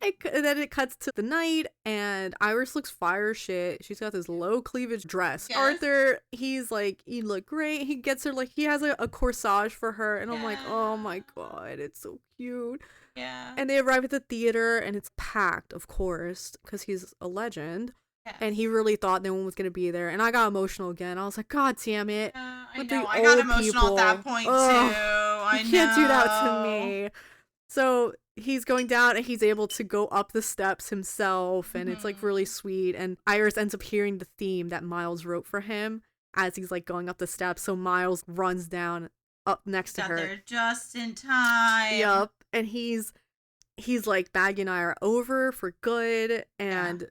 And then it cuts to the night, and Iris looks fire shit. She's got this low cleavage dress. Yes. Arthur, he's like, you look great. He gets her, like, he has a corsage for her, and I'm like, oh my god, it's so cute. Yeah. And they arrive at the theater, and it's packed, of course, because he's a legend. Yes. And he really thought no one was going to be there. And I got emotional again. I was like, God damn it. Yeah, I With know. the I got old emotional at that people. point, Ugh, too. I You can't do that to me. So he's going down, and he's able to go up the steps himself. And it's like really sweet. And Iris ends up hearing the theme that Miles wrote for him as he's like going up the steps. So Miles runs down up next to Got her. there just in time. Yup. And he's like, Maggie and I are over for good. And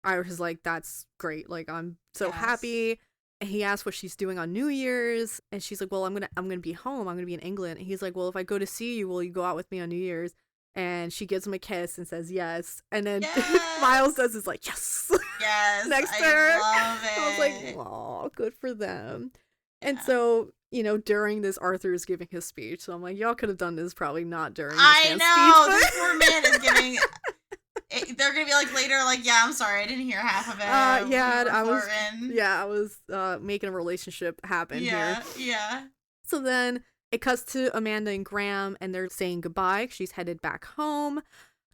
Iris is like, that's great. Like, I'm so happy. And he asks what she's doing on New Year's. And she's like, well, I'm gonna be home. I'm gonna be in England. And he's like, well, if I go to see you, will you go out with me on New Year's? And she gives him a kiss and says yes. And then Miles does is like, yes. Yes. Next to her. Love it. I was like, oh, good for them. And so, you know, during this, Arthur is giving his speech. So I'm like, y'all could have done this probably not during this I man's know. speech. This poor man is giving. They're gonna be like later, like, yeah, I'm sorry, I didn't hear half of it. I was making a relationship happen here. Yeah. So then it cuts to Amanda and Graham, and they're saying goodbye. She's headed back home,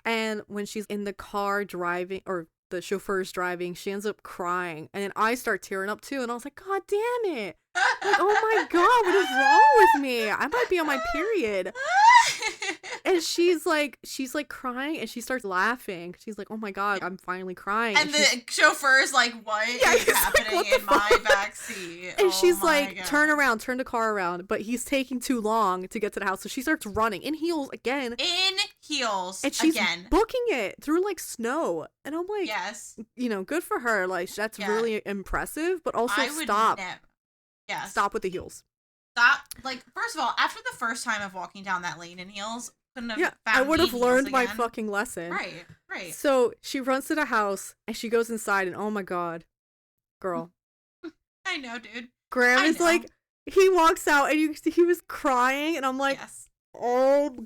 and when she's in the car driving, or the chauffeur's driving, she ends up crying, and then I start tearing up too, and I was like, God damn it! Like, oh my god, what is wrong with me? I might be on my period. And she's like crying, and she starts laughing. She's like, oh my god, I'm finally crying. And the chauffeur's like, what is happening like, in my backseat? And she's like, turn the car around. But he's taking too long to get to the house. So she starts running in heels again. And she's booking it through like snow. And I'm like, yes, you know, good for her. Like, that's really impressive. But also stop with the heels. Stop. Like, first of all, after the first time of walking down that lane in heels, couldn't have I would have learned my again. fucking lesson. Right. So she runs to the house, and she goes inside, and oh my god, girl. I know, dude. Graham is like, he walks out, and he was crying, and I'm like, oh,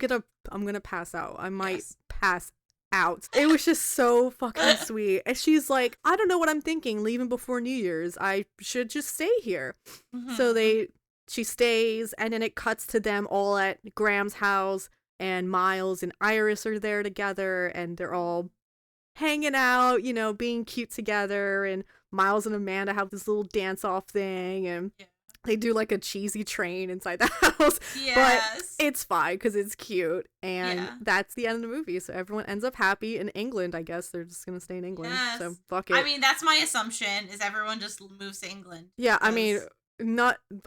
I'm gonna pass out. I might pass out. It was just so fucking sweet. And she's like, I don't know what I'm thinking, leaving before New Year's. I should just stay here. So she stays, and then it cuts to them all at Graham's house, and Miles and Iris are there together, and they're all hanging out, you know, being cute together, and Miles and Amanda have this little dance-off thing, and they do like a cheesy train inside the house. But it's fine because it's cute, and that's the end of the movie. So everyone ends up happy in England. I guess they're just gonna stay in England. So fuck it. I mean, that's my assumption, is everyone just moves to England. Yeah, I mean,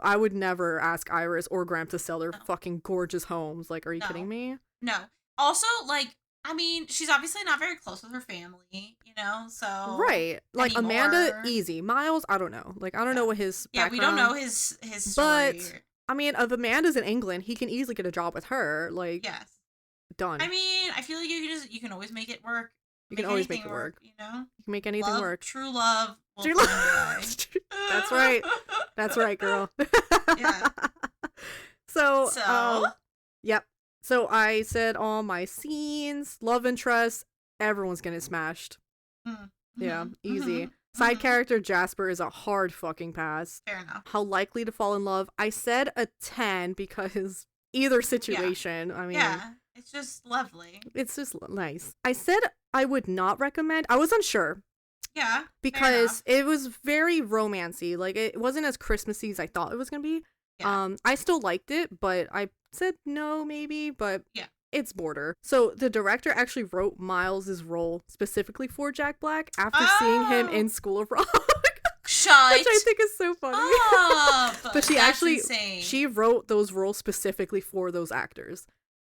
I would never ask Iris or Graham to sell their fucking gorgeous homes. Like, are you kidding me? No. Also, like, I mean, she's obviously not very close with her family, you know, so. Right. Like, anymore. Amanda, easy. Miles, I don't know. Like, I don't know what his background. We don't know his story. But, I mean, if Amanda's in England, he can easily get a job with her. Like, done. I mean, I feel like you can always make it work. You can always make it work. You know? You can make anything work. True love. True love. That's right. That's right, girl. Yeah. So, yep. So I said all my scenes, love interest, everyone's getting smashed. Yeah, easy. Side character Jasper is a hard fucking pass. Fair enough. How likely to fall in love? I said a 10 because either situation, I mean. Yeah, it's just lovely. It's just nice. I said I would not recommend. I was unsure. Yeah. Because it was very romancy. Like, it wasn't as Christmassy as I thought it was going to be. Yeah. I still liked it, but I said no, maybe, but it's border. So the director actually wrote Miles's role specifically for Jack Black after seeing him in School of Rock. Which I think is so funny. But she wrote those roles specifically for those actors.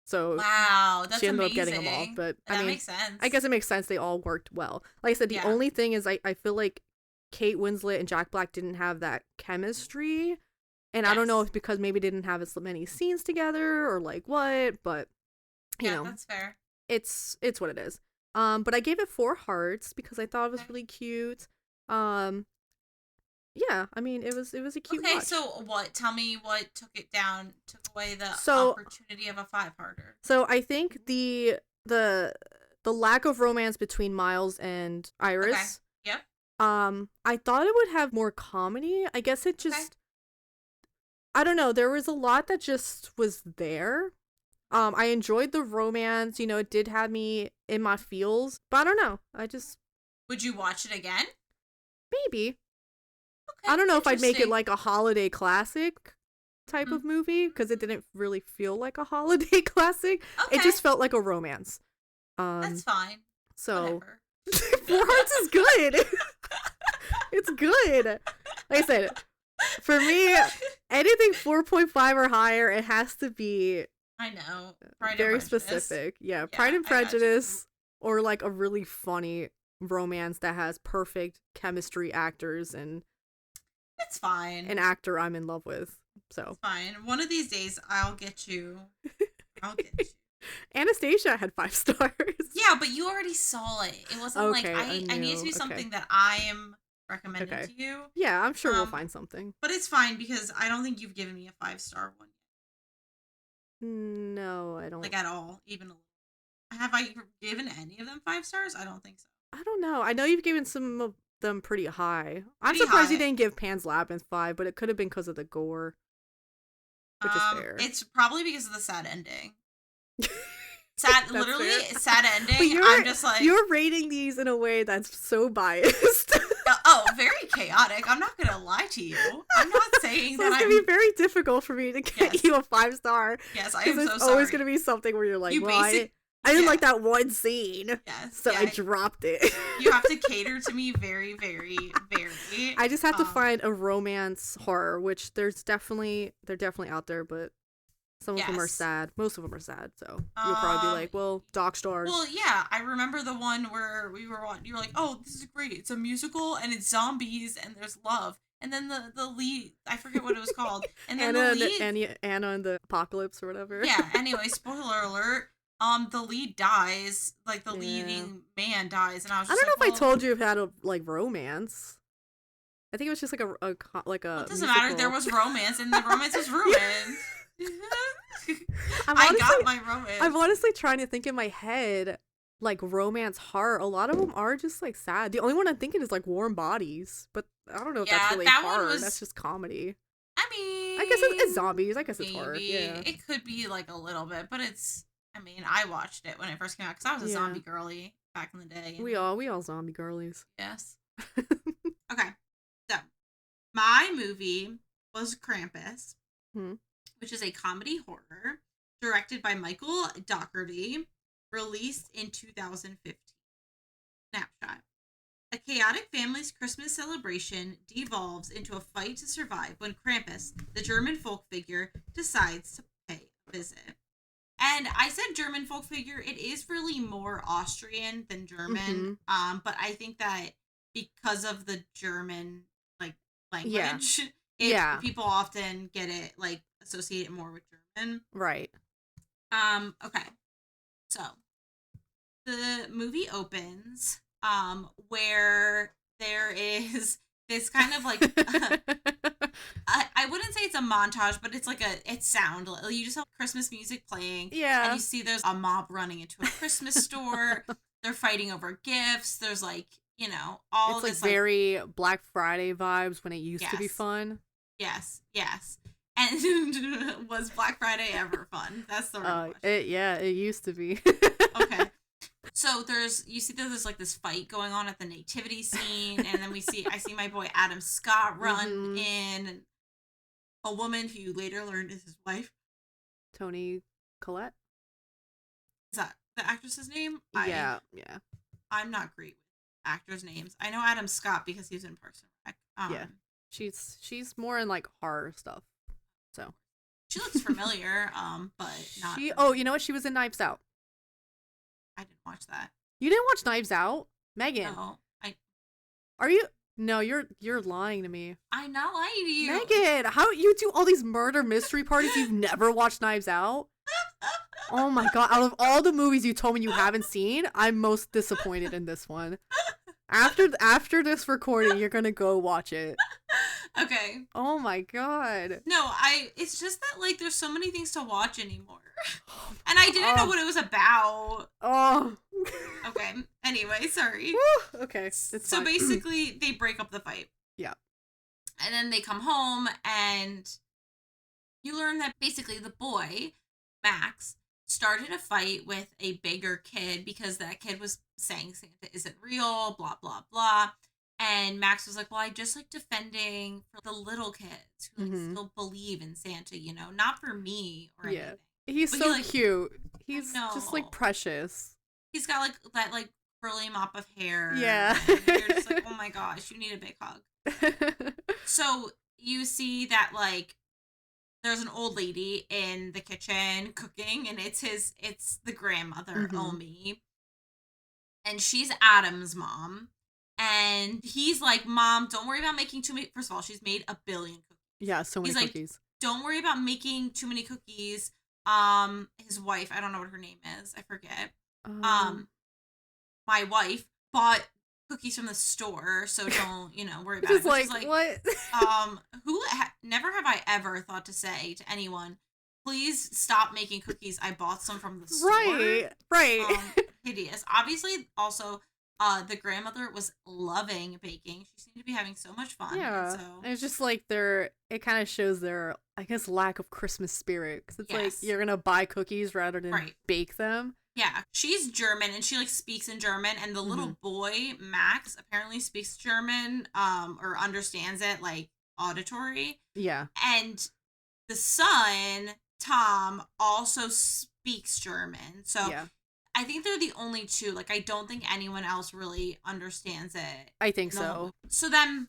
So wow, that's she ended amazing. up getting them all. But that I mean, makes sense. I guess it makes sense. They all worked well. Like I said, the only thing is I feel like Kate Winslet and Jack Black didn't have that chemistry. And I don't know if because maybe they didn't have as many scenes together or like what, but you know, that's fair. It's what it is. But I gave it 4 hearts because I thought it was really cute. Yeah, I mean it was a cute watch. So what? Tell me what took away the opportunity of a 5-hearter. So I think the the lack of romance between Miles and Iris. Okay. Yep. I thought it would have more comedy. I guess it just I don't know, there was a lot that just was there. I enjoyed the romance, it did have me in my feels, but I don't know. Would you watch it again? Maybe. Okay. I don't know if I'd make it interesting. like a holiday classic type of movie, because it didn't really feel like a holiday classic. Okay. It just felt like a romance. That's fine. So Whatever. Four Hearts is good. It's good. Like I said, for me, anything 4.5 or higher, it has to be I know. Pride and very Prejudice. specific. Yeah, Yeah, Pride and I got you. Prejudice, or like a really funny romance that has perfect chemistry actors and It's fine. an actor I'm in love with. So It's fine. One of these days, I'll get you. I'll get you. Anastasia had 5 stars. Yeah, but you already saw it. It wasn't Okay, I need it to be knew. something Okay. that I am recommending Okay. to you. Yeah, I'm sure we'll Um, find something. But it's fine because I don't think you've given me a 5-star one No, I don't. like at all, even a little. Have I given any of them 5 stars? I don't think so. I don't know. I know you've given some of them pretty high. I'm Pretty surprised you high. didn't give Pan's Labyrinth 5, but it could have been because of the gore, which is fair. It's probably because of the sad ending. Sad, That's literally fair. sad But ending. I'm just like, you're rating these in a way that's so biased. very chaotic. I'm not gonna lie to you. I'm not saying So that it's gonna be very difficult for me to get Yes. you a 5-star. Yes, I Because am so there's sorry. always gonna be something where you're like, You well, basic- I didn't yeah. like that one scene, Yes. so yeah, I dropped it. you have to cater to me very, very, very. I just have to um, find a romance horror, which they're definitely out there, but some of them are Yes. sad. Most of them are sad, so you'll probably be like, well, Doc Stars. Well, yeah, I remember the one where you were like, "Oh, this is great. It's a musical and it's zombies and there's love." And then the lead, I forget what it was called. And then Anna, the lead, Anna and the Apocalypse or whatever. yeah. Anyway, spoiler alert. The lead dies. Like the Yeah. leading man dies, and I was I just don't know like, if I told you it had a romance. I think it was just like a It doesn't musical. matter. There was romance, and the romance was ruined. I'm I honestly- got my romance. I'm honestly trying to think in my head, like romance horror. A lot of them are just like sad. The only one I'm thinking is like Warm Bodies, but I don't know if Yeah, that's really that one horror. was- That's just comedy. I mean, I guess it's zombies. I guess it's horror. maybe. Yeah. It could be like a little bit, but it's. I mean, I watched it when it first came out because I was a Yeah. zombie girly back in the day. and- We all zombie girlies. Yes. Okay. So, my movie was Krampus, Hmm. which is a comedy horror directed by Michael Dougherty, released in 2015. Snapshot. A chaotic family's Christmas celebration devolves into a fight to survive when Krampus, the German folk figure, decides to pay a visit. And I said German folk figure, it is really more Austrian than German. But I think that because of the German language, Yeah. people often get it associate it more with German. Right. Okay. So the movie opens where there is this kind of I wouldn't say it's a montage, but it's sound. You just have Christmas music playing. Yeah. And you see there's a mob running into a Christmas store. They're fighting over gifts. There's all It's like this very Black Friday vibes when it used to be Yes. fun. Yes. And was Black Friday ever fun? That's the real question. It used to be. Okay. So there's this fight going on at the nativity scene, and then I see my boy Adam Scott run in, and a woman who you later learned is his wife. Toni Collette. Is that the actress's name? Yeah. I'm not great with actors' names. I know Adam Scott because he was in Parks and Rec. Yeah. She's more in like horror stuff. So She looks familiar, but not. you know what? She was in Knives Out. I didn't watch that. You didn't watch Knives Out? Megan. No, Are you? No, you're lying to me. I'm not lying to you. Megan, how you do all these murder mystery parties? You've never watched Knives Out? Oh my god, out of all the movies you told me you haven't seen, I'm most disappointed in this one. After this recording, you're gonna go watch it. Okay. Oh my god. No, it's just that, like, there's so many things to watch anymore. And I didn't know what it was about. Oh. Okay. Anyway, sorry. Woo. Okay. It's so fine. basically, they break up the fight. Yeah. And then they come home, and you learn that basically the boy, Max, started a fight with a bigger kid because that kid was saying Santa isn't real, blah, blah, blah. And Max was like, well, I just like defending for the little kids who like, still believe in Santa, you know, not for me or anything. He's But so cute. He's I just know. like precious. He's got like that like curly mop of hair. Yeah. And you're just like, oh my gosh, you need a big hug. So you see that like there's an old lady in the kitchen cooking, and it's the grandmother, Omi. And she's Adam's mom. And he's like, Mom, don't worry about making too many. First of all, she's made a billion cookies. Yeah, so many He's cookies. Like, don't worry about making too many cookies. His wife, I don't know what her name is. I forget. My wife bought cookies from the store, so don't, worry about it. Like, she's like, what? Never have I ever thought to say to anyone, please stop making cookies. I bought some from the store. Right. Hideous. Obviously, also, the grandmother was loving baking. She seemed to be having so much fun. Yeah. So it's just like it kind of shows their, I guess, lack of Christmas spirit. Because it's like, you're going to buy cookies rather than bake them. Yeah. She's German, and she, like, speaks in German. And the little boy, Max, apparently speaks German, or understands it, like, auditory. Yeah. And the son, Tom, also speaks German. So I think they're the only two. Like, I don't think anyone else really understands it. I think so. So then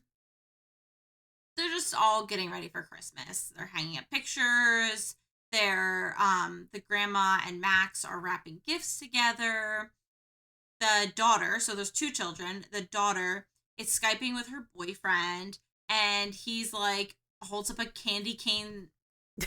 they're just all getting ready for Christmas. They're hanging up pictures. They're, the grandma and Max are wrapping gifts together. The daughter, so there's two children. The daughter is Skyping with her boyfriend, and he's like, holds up a candy cane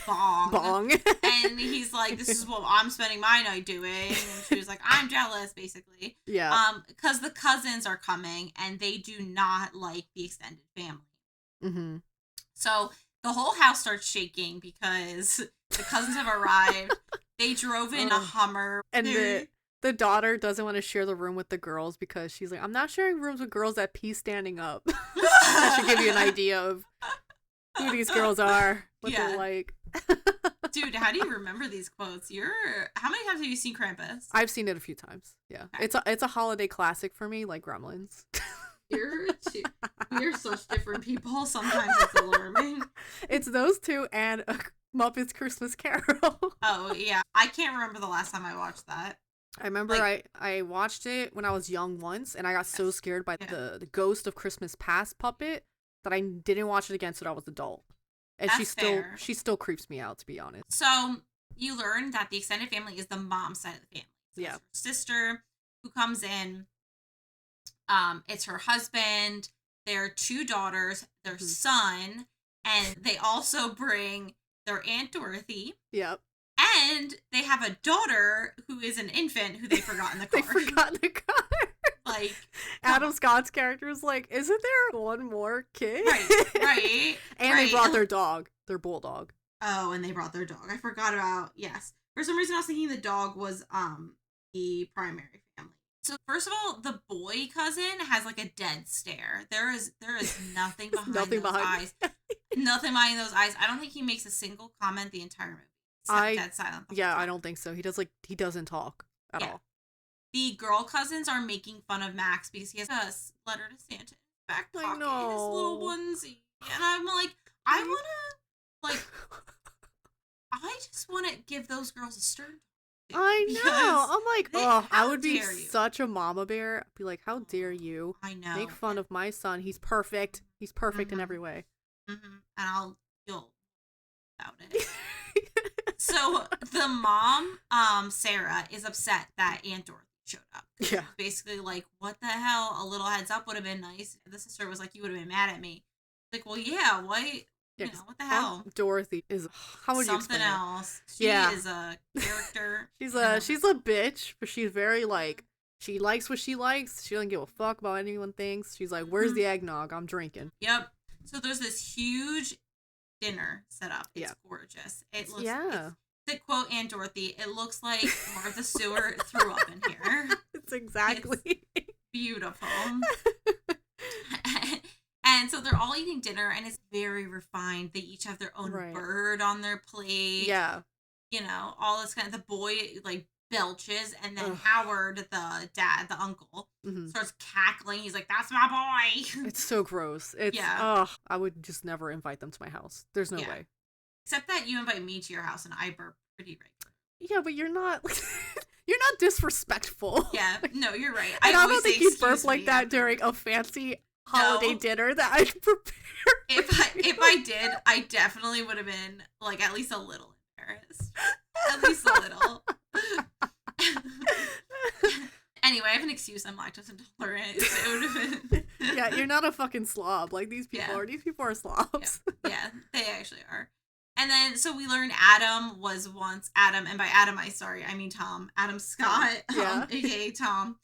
bong. And he's like, this is what I'm spending my night doing. And she was like, I'm jealous, basically. Yeah. Because the cousins are coming, and they do not like the extended family. So the whole house starts shaking because the cousins have arrived. They drove in a Hummer. And the daughter doesn't want to share the room with the girls because she's like, I'm not sharing rooms with girls that pee standing up. That should give you an idea of who these girls are, what they're like. Dude, how do you remember these quotes? How many times have you seen Krampus? I've seen it a few times. Yeah. Okay. It's a holiday classic for me, like Gremlins. We're such different people. Sometimes it's alarming. It's those two and Muppets Christmas Carol. Oh, yeah. I can't remember the last time I watched that. I remember I watched it when I was young once, and I got so scared by the Ghost of Christmas Past puppet that I didn't watch it again until I was adult. And she still creeps me out, to be honest. So you learn that the extended family is the mom side of the family. So it's her sister who comes in. It's her husband, their two daughters, their son, and they also bring their Aunt Dorothy. Yep. And they have a daughter who is an infant who they forgot in the car. Like, Adam Scott's character is like, isn't there one more kid? Right. And they brought their dog, their bulldog. Oh, and they brought their dog. I forgot about, yes. For some reason, I was thinking the dog was the primary family. So first of all, the boy cousin has like a dead stare. There is nothing behind those eyes. Nothing behind those eyes. I don't think he makes a single comment the entire movie. Dead silent. I don't think so. He doesn't talk at all. The girl cousins are making fun of Max because he has a letter to Santa in his back pocket, his little onesie. And I'm like, I just want to give those girls a stern. I know. I'm like, I would be such a mama bear. I'd be like, how dare you? I know. Make fun of my son. He's perfect. He's perfect in every way. And I'll feel about it. So the mom, Sarah, is upset that Aunt Dorothy showed up. Yeah. Basically like, what the hell? A little heads up would have been nice. The sister was like, you would have been mad at me. Like, well, yeah, why? Yeah, what the hell? Aunt Dorothy is, how would you explain something else. She is a character. she's a bitch, but she's very like, She likes what she likes. She doesn't give a fuck about what anyone thinks. She's like, where's the eggnog? I'm drinking. Yep. So there's this huge dinner set up. It's gorgeous. It looks, to quote Aunt Dorothy, it looks like Martha Stewart threw up in here. It's exactly. It's beautiful. And so they're all eating dinner, and it's very refined. They each have their own bird on their plate. Yeah. You know, all this kind of, the boy, like, belches, and then Howard, the dad, the uncle, starts cackling. He's like, that's my boy. It's so gross. It's, I would just never invite them to my house. There's no way. Except that you invite me to your house, and I burp pretty regularly. Yeah, but you're not, you're not disrespectful. Yeah, no, you're right. I don't think you burp like that during a fancy holiday dinner that I prepared. If I did, I definitely would have been, like, at least a little embarrassed. At least a little. Anyway, I have an excuse. I'm lactose intolerant. So it would have been. Yeah, you're not a fucking slob like these people are. These people are slobs. Yeah, they actually are. And then, so we learned Adam was once Adam, and by Adam, I mean Tom. Adam Scott, aka Tom.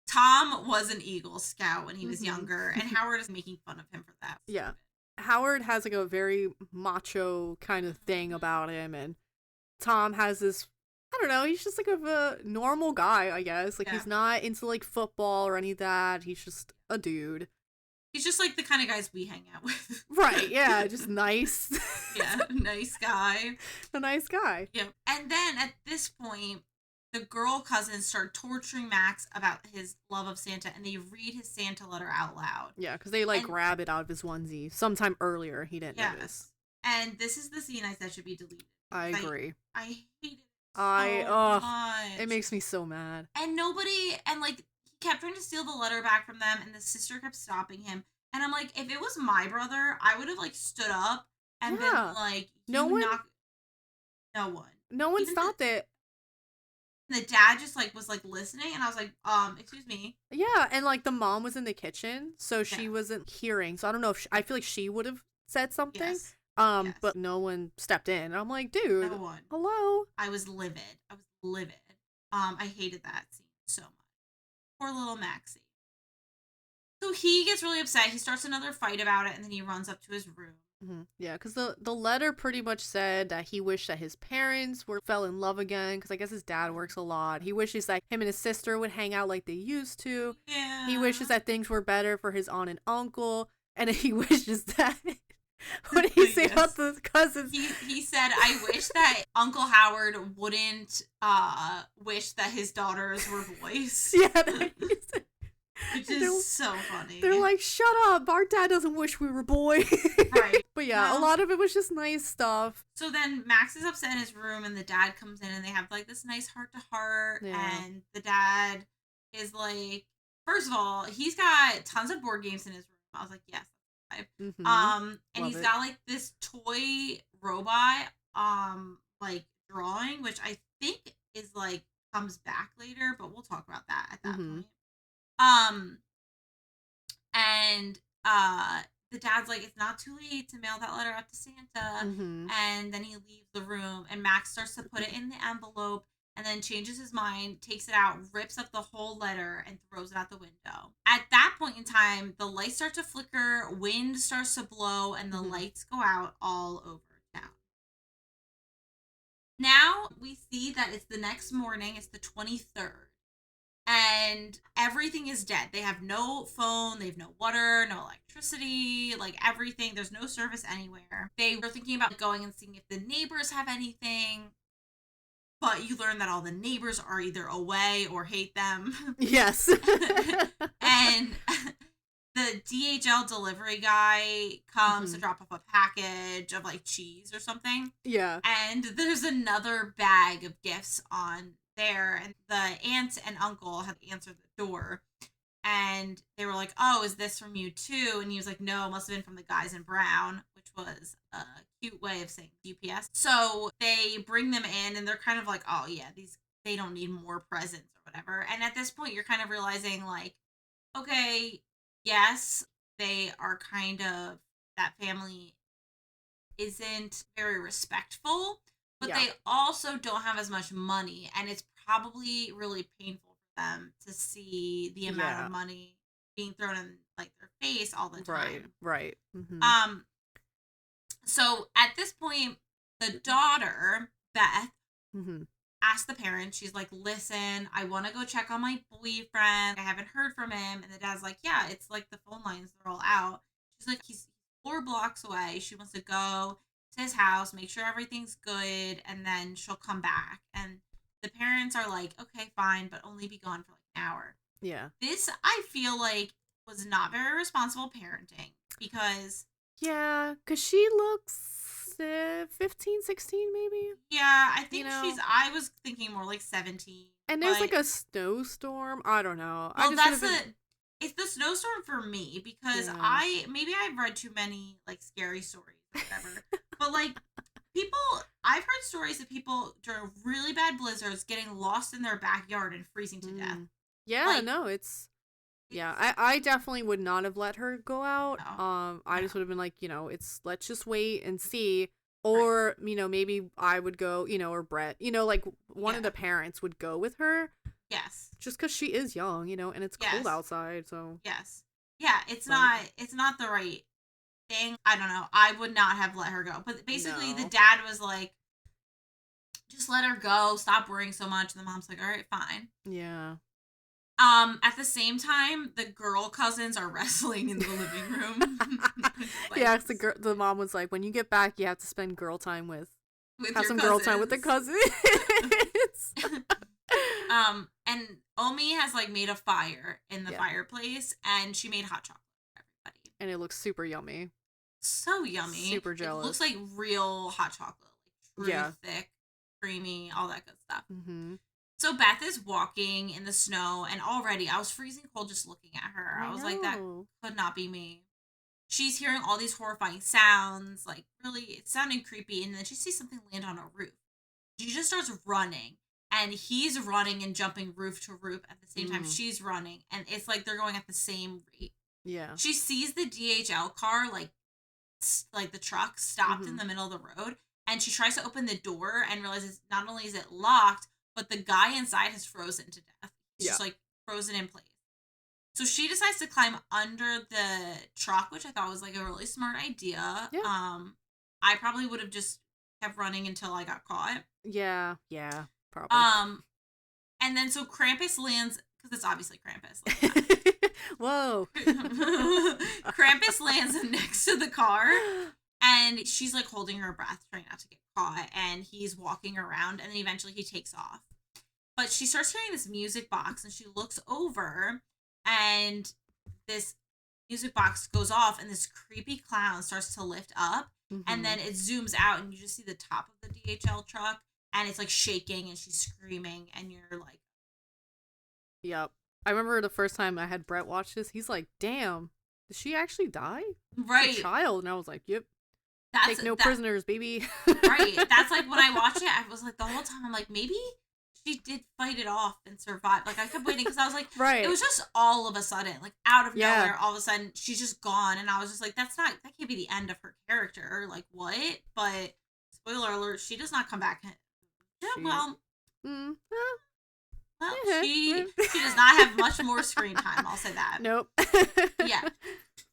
Tom was an Eagle Scout when he was younger, and Howard is making fun of him for that. Yeah. Howard has like a very macho kind of thing about him, and Tom has this, I don't know, he's just like a normal guy, I guess. Like, he's not into like football or any of that. He's just a dude. He's just like the kind of guys we hang out with. Right, yeah, just nice. Yeah, nice guy. A nice guy. Yep. And then at this point, the girl cousins start torturing Max about his love of Santa, and they read his Santa letter out loud. Yeah, because they like grab it out of his onesie sometime earlier. He didn't notice. And this is the scene I said should be deleted. I agree. I hate it so much. It makes me so mad. And nobody, and like, he kept trying to steal the letter back from them, and the sister kept stopping him. And I'm like, if it was my brother, I would have like stood up and been like, no one Even stopped it. The dad just like was like listening, and I was like, excuse me. Yeah, and like the mom was in the kitchen, so she wasn't hearing. So I don't know if I feel like she would have said something. But no one stepped in. And I'm like, dude, no one. Hello. I was livid. I hated that scene so much. Poor little Maxie. So he gets really upset. He starts another fight about it, and then he runs up to his room. Yeah, because the letter pretty much said that he wished that his parents fell in love again, because I guess his dad works a lot. He wishes that him and his sister would hang out like they used to. Yeah. He wishes that things were better for his aunt and uncle, and he wishes that... What did he say about the cousins? He said, I wish that Uncle Howard wouldn't wish that his daughters were boys. Yeah, which is so funny. They're like, shut up, our dad doesn't wish we were boys. Right. But yeah, a lot of it was just nice stuff. So then Max is upset in his room, and the dad comes in, and they have like this nice heart-to-heart, and the dad is like, first of all, he's got tons of board games in his room. I was like, yes. And Love he's it. got like this toy robot like drawing, which I think is like comes back later, but we'll talk about that at that point. And the dad's like, it's not too late to mail that letter out to Santa. And then he leaves the room, and Max starts to put it in the envelope, and then changes his mind, takes it out, rips up the whole letter, and throws it out the window. At that point in time, the lights start to flicker, wind starts to blow, and the lights go out all over town. Now we see that it's the next morning, it's the 23rd, and everything is dead. They have no phone, they have no water, no electricity, like everything. There's no service anywhere. They were thinking about going and seeing if the neighbors have anything. But you learn that all the neighbors are either away or hate them. Yes. And the DHL delivery guy comes to drop off a package of like cheese or something. Yeah. And there's another bag of gifts on there. And the aunt and uncle had answered the door. And they were like, oh, is this from you too? And he was like, no, it must have been from the guys in brown, which was a cute way of saying UPS. So they bring them in, and they're kind of like, oh yeah, they don't need more presents or whatever. And at this point, you're kind of realizing like, okay, yes, they are kind of, that family isn't very respectful, but they also don't have as much money, and it's probably really painful them to see the amount of money being thrown in like their face all the time. Right. Mm-hmm. So at this point, the daughter, Beth, mm-hmm. asked the parents, she's like, listen, I want to go check on my boyfriend. I haven't heard from him. And the dad's like, yeah, it's like the phone lines, they're all out. She's like, he's 4 blocks away. She wants to go to his house, make sure everything's good, and then she'll come back. And the parents are like, okay, fine, but only be gone for like an hour. Yeah. This, I feel like, was not very responsible parenting because... Yeah, because she looks 15, 16 maybe? Yeah, I think I was thinking more like 17. And there's like a snowstorm. I don't know. Well, it's the snowstorm for me because I've read too many like scary stories or whatever. But like I've heard stories of people during really bad blizzards getting lost in their backyard and freezing to death. Yeah, like, no, I definitely would not have let her go out. No. I just would have been like, let's just wait and see. Or, maybe I would go, or Brett, like one of the parents would go with her. Yes. Just because she is young, and it's cold outside, so. Yes. Yeah, it's not the right thing. I don't know. I would not have let her go. But basically the dad was like, just let her go. Stop worrying so much. And the mom's like, all right, fine. Yeah. At the same time, the girl cousins are wrestling in the living room. Like, yeah, the mom was like, when you get back, you have to spend girl time with have some cousins. Girl time with the cousins. And Omi has like made a fire in the fireplace, and she made hot chocolate for everybody. And it looks super yummy. So yummy. Super jealous. It looks like real hot chocolate, like really thick, creamy, all that good stuff. Mm-hmm. So Beth is walking in the snow, and already I was freezing cold just looking at her. I was like, that could not be me. She's hearing all these horrifying sounds, like really, it's sounding creepy, and then she sees something land on a roof. She just starts running, and he's running and jumping roof to roof at the same time she's running, and it's like they're going at the same rate. Yeah. She sees the DHL car, like the truck stopped in the middle of the road, and she tries to open the door and realizes not only is it locked, but the guy inside has frozen to death. He's just like frozen in place. So she decides to climb under the truck, which I thought was like a really smart idea. Yeah. I probably would have just kept running until I got caught. Yeah, probably. And then so Krampus lands, because it's obviously Krampus. Like Whoa. Krampus lands next to the car, and she's like holding her breath, trying not to get caught, and he's walking around, and then eventually he takes off. But she starts hearing this music box, and she looks over, and this music box goes off, and this creepy clown starts to lift up, and then it zooms out, and you just see the top of the DHL truck, and it's like shaking, and she's screaming, and you're like... Yep. I remember the first time I had Brett watch this, he's like, damn, did she actually die? Right. She's a child. And I was like, yep. Take no prisoners, baby. Right. That's like when I watched it, I was like, the whole time, I'm like, maybe she did fight it off and survive. Like, I kept waiting because I was like, it was just all of a sudden, like out of nowhere, all of a sudden, she's just gone. And I was just like, that can't be the end of her character. Like, what? But spoiler alert, she does not come back. Yeah, she does not have much more screen time. I'll say that. Nope. Yeah.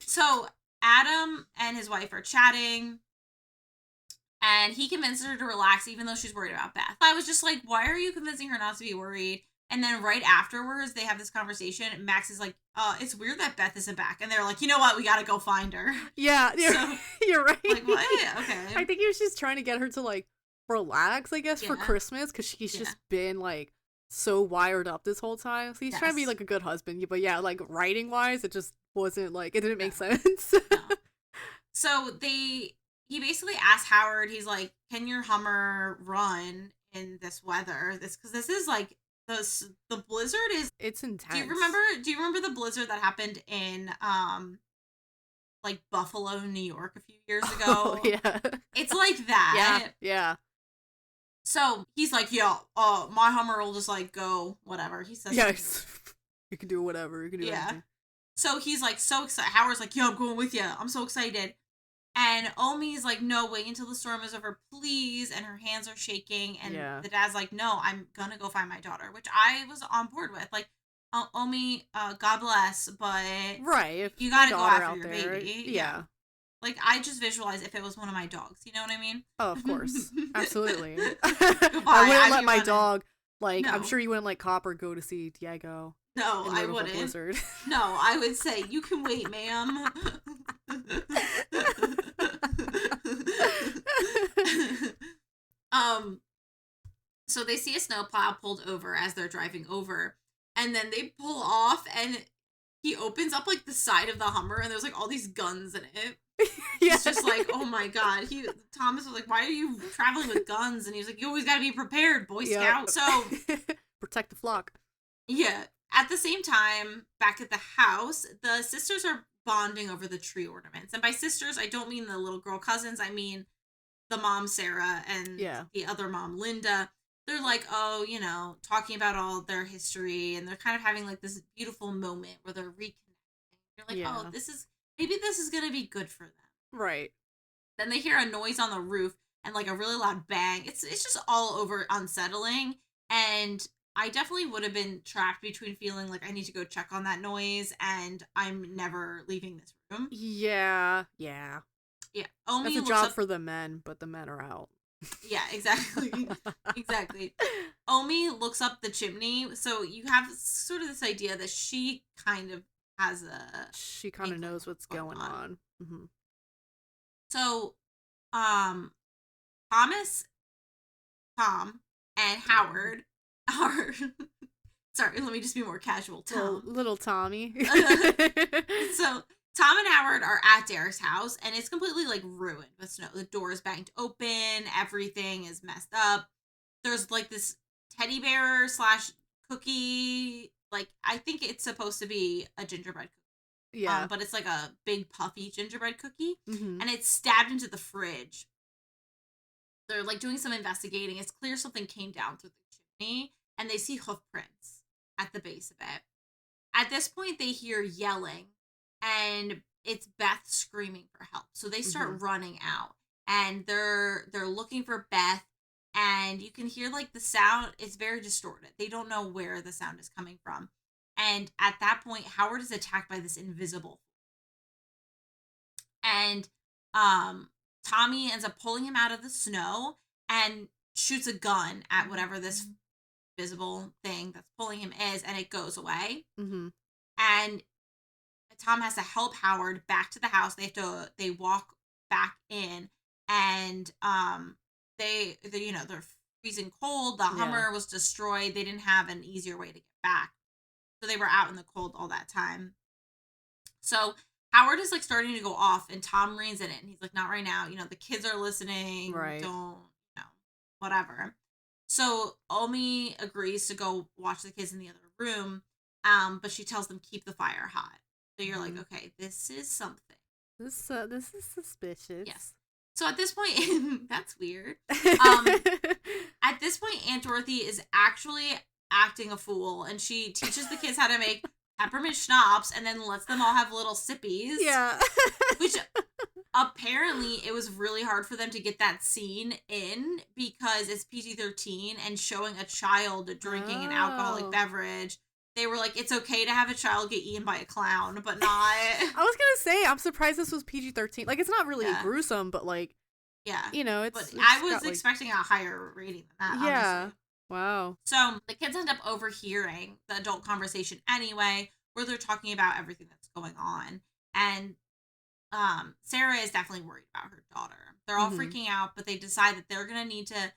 So Adam and his wife are chatting, and he convinces her to relax, even though she's worried about Beth. I was just like, why are you convincing her not to be worried? And then right afterwards, they have this conversation. Max is like, it's weird that Beth isn't back. And they're like, you know what? We got to go find her. Yeah, you're right. Like, what? Okay. I think he was just trying to get her to, like, relax, I guess, for Christmas, because she's just been, like, so wired up this whole time. So he's trying to be, like, a good husband. But yeah, like, writing-wise, it just wasn't, like, it didn't make sense. No. So he basically asked Howard, he's like, can your Hummer run in this weather? Because this is, like, the blizzard is... It's intense. Do you remember the blizzard that happened in, like, Buffalo, New York a few years ago? Oh, yeah. It's like that. Yeah. So he's like, my Hummer will just, like, go whatever. He says, yes. You can do whatever. You can do anything. So he's, like, so excited. Howard's like, I'm going with you. I'm so excited. And Omi's like, no, wait until the storm is over, please. And her hands are shaking. And Yeah. the dad's like, no, I'm going to go find my daughter, which I was on board with. Like, Omi, God bless, but Right. If you my got to go daughter after out your there, baby. yeah. Like, I just visualize if it was one of my dogs. You know what I mean? Oh, of course. Absolutely. Goodbye. I wouldn't I'd let be my running. dog, like, No. I'm sure you wouldn't let Copper go to see Diego. No, in the I middle of a wouldn't. blizzard. No, I would say, you can wait, ma'am. So they see a snowplow pulled over as they're driving over, and then they pull off, and he opens up like the side of the Hummer, and there's like all these guns in it. Yeah. It's just like, oh my god. Thomas was like, why are you traveling with guns? And he was like, you always gotta be prepared, Boy Scout. So protect the flock. yeah. At the same time, back at the house, the sisters are bonding over the tree ornaments. And by sisters, I don't mean the little girl cousins. I mean the mom, Sarah, and the other mom, Linda. They're like, oh, you know, talking about all their history. And they're kind of having like this beautiful moment where they're reconnecting. You're like, oh, maybe this is going to be good for them. Right. Then they hear a noise on the roof and like a really loud bang. It's just all over unsettling. And I definitely would have been trapped between feeling like I need to go check on that noise and I'm never leaving this room. Yeah. Yeah. Yeah. Omi That's a job for the men, but the men are out. Yeah, exactly. Exactly. Omi looks up the chimney. So you have sort of this idea that she kind of has she kind of knows what's going on. Mm-hmm. So, Tom, and Howard are sorry, let me just be more casual. Tom. Little Tommy. So Tom and Howard are at Derek's house, and it's completely like ruined with snow. The door is banged open, everything is messed up. There's like this teddy bear / cookie. Like, I think it's supposed to be a gingerbread cookie. Yeah. But it's like a big puffy gingerbread cookie, mm-hmm. and it's stabbed into the fridge. They're like doing some investigating. It's clear something came down through the chimney, and they see hoof prints at the base of it. At this point, they hear yelling, and it's Beth screaming for help. So they start running out, and they're looking for Beth, and you can hear like the sound. It's very distorted. They don't know where the sound is coming from. And at that point, Howard is attacked by this invisible. And Tommy ends up pulling him out of the snow and shoots a gun at whatever this visible thing that's pulling him is, and it goes away. Mm-hmm. And Tom has to help Howard back to the house. They walk back in, and they're freezing cold. The Hummer was destroyed. They didn't have an easier way to get back. So they were out in the cold all that time. So Howard is like starting to go off, and Tom reins it in. He's like, not right now. You know, the kids are listening. Right. Don't, whatever. So Omi agrees to go watch the kids in the other room. But she tells them keep the fire hot. So you're like, okay, this is something. This is suspicious. Yes. So at this point, that's weird. At this point, Aunt Dorothy is actually acting a fool, and she teaches the kids how to make peppermint schnapps and then lets them all have little sippies. Yeah. Which apparently it was really hard for them to get that scene in because it's PG-13 and showing a child drinking an alcoholic beverage. They were like, it's okay to have a child get eaten by a clown, but not. I was gonna say, I'm surprised this was PG-13. Like, it's not really gruesome, but like, it's. But I was expecting a higher rating than that. Yeah. Honestly. Wow. So the kids end up overhearing the adult conversation anyway, where they're talking about everything that's going on. And Sarah is definitely worried about her daughter. They're all freaking out, but they decide that they're going to need to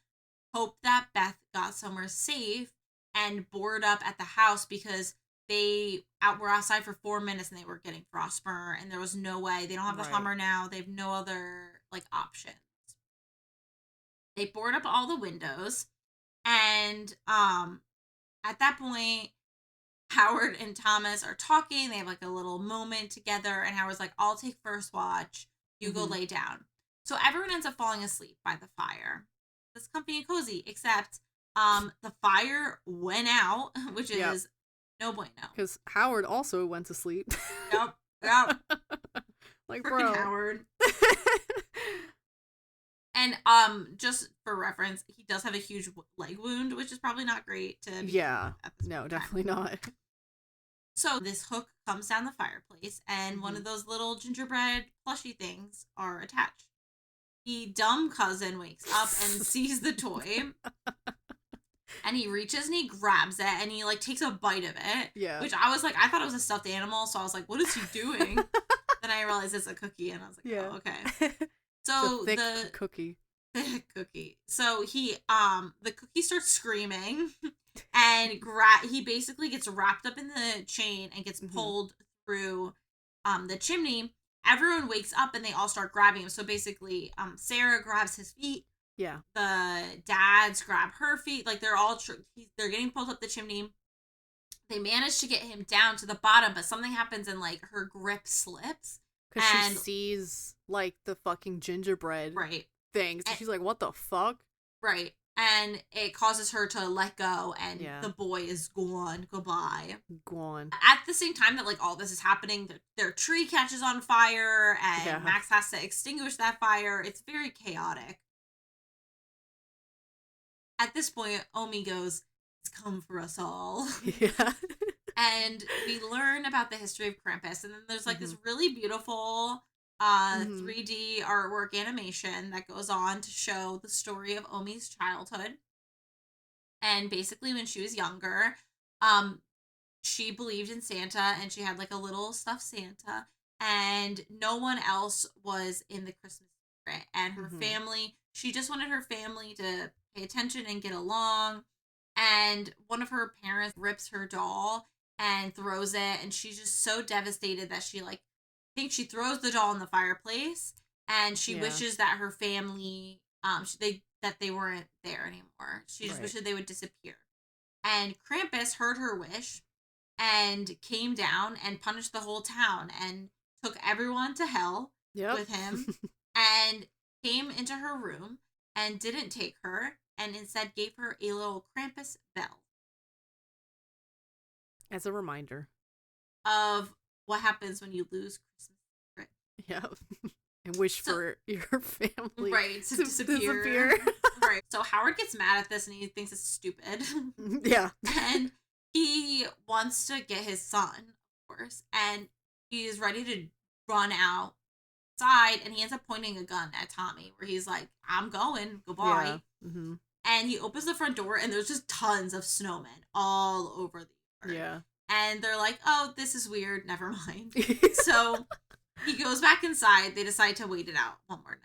hope that Beth got somewhere safe and board up at the house because they were outside for 4 minutes and they were getting frostburn, and there was no way. They don't have the Hummer now. They have no other like options. They board up all the windows. And at that point, Howard and Thomas are talking. They have like a little moment together, and Howard's like, I'll take first watch. You go lay down. So everyone ends up falling asleep by the fire. It's comfy and cozy, except the fire went out, which is no bueno. Because Howard also went to sleep. Yep. Like, Frickin' bro. Howard. And just for reference, he does have a huge leg wound, which is probably not great to be at this no, time. definitely not. So this hook comes down the fireplace, and one of those little gingerbread plushy things are attached. The dumb cousin wakes up and sees the toy, and he reaches and he grabs it, and he like takes a bite of it. Yeah. Which I was like, I thought it was a stuffed animal, so I was like, what is he doing? Then I realized it's a cookie, and I was like, oh, okay. So thick cookie. Thick cookie. So he the cookie starts screaming, and he basically gets wrapped up in the chain and gets pulled through the chimney. Everyone wakes up and they all start grabbing him. So basically, Sarah grabs his feet. Yeah. The dads grab her feet. Like they're all they're getting pulled up the chimney. They manage to get him down to the bottom, but something happens and like her grip slips. Because she sees like the fucking gingerbread things. And she's like, what the fuck? Right. And it causes her to let go, and the boy is gone. Goodbye. Gone. At the same time that like all this is happening, their tree catches on fire, and Max has to extinguish that fire. It's very chaotic. At this point, Omi goes, "It's come for us all." Yeah. And we learn about the history of Krampus, and then there's like this really beautiful 3D artwork animation that goes on to show the story of Omi's childhood. And basically when she was younger, she believed in Santa, and she had like a little stuffed Santa, and no one else was in the Christmas spirit. And her family, she just wanted her family to pay attention and get along. And one of her parents rips her doll and throws it, and she's just so devastated that she like she throws the doll in the fireplace, and she wishes that her family that they weren't there anymore. She just wished they would disappear. And Krampus heard her wish and came down and punished the whole town and took everyone to hell with him and came into her room and didn't take her, and instead gave her a little Krampus bell. As a reminder of what happens when you lose Christmas spirit. Yeah. And wish for your family to disappear. Right. So Howard gets mad at this and he thinks it's stupid. Yeah. And he wants to get his son, of course, and he is ready to run outside, and he ends up pointing a gun at Tommy, where he's like, I'm going, goodbye. Yeah. Mm-hmm. And he opens the front door, and there's just tons of snowmen all over the yard. Yeah. And they're like, oh, this is weird, never mind. So he goes back inside. They decide to wait it out one more night.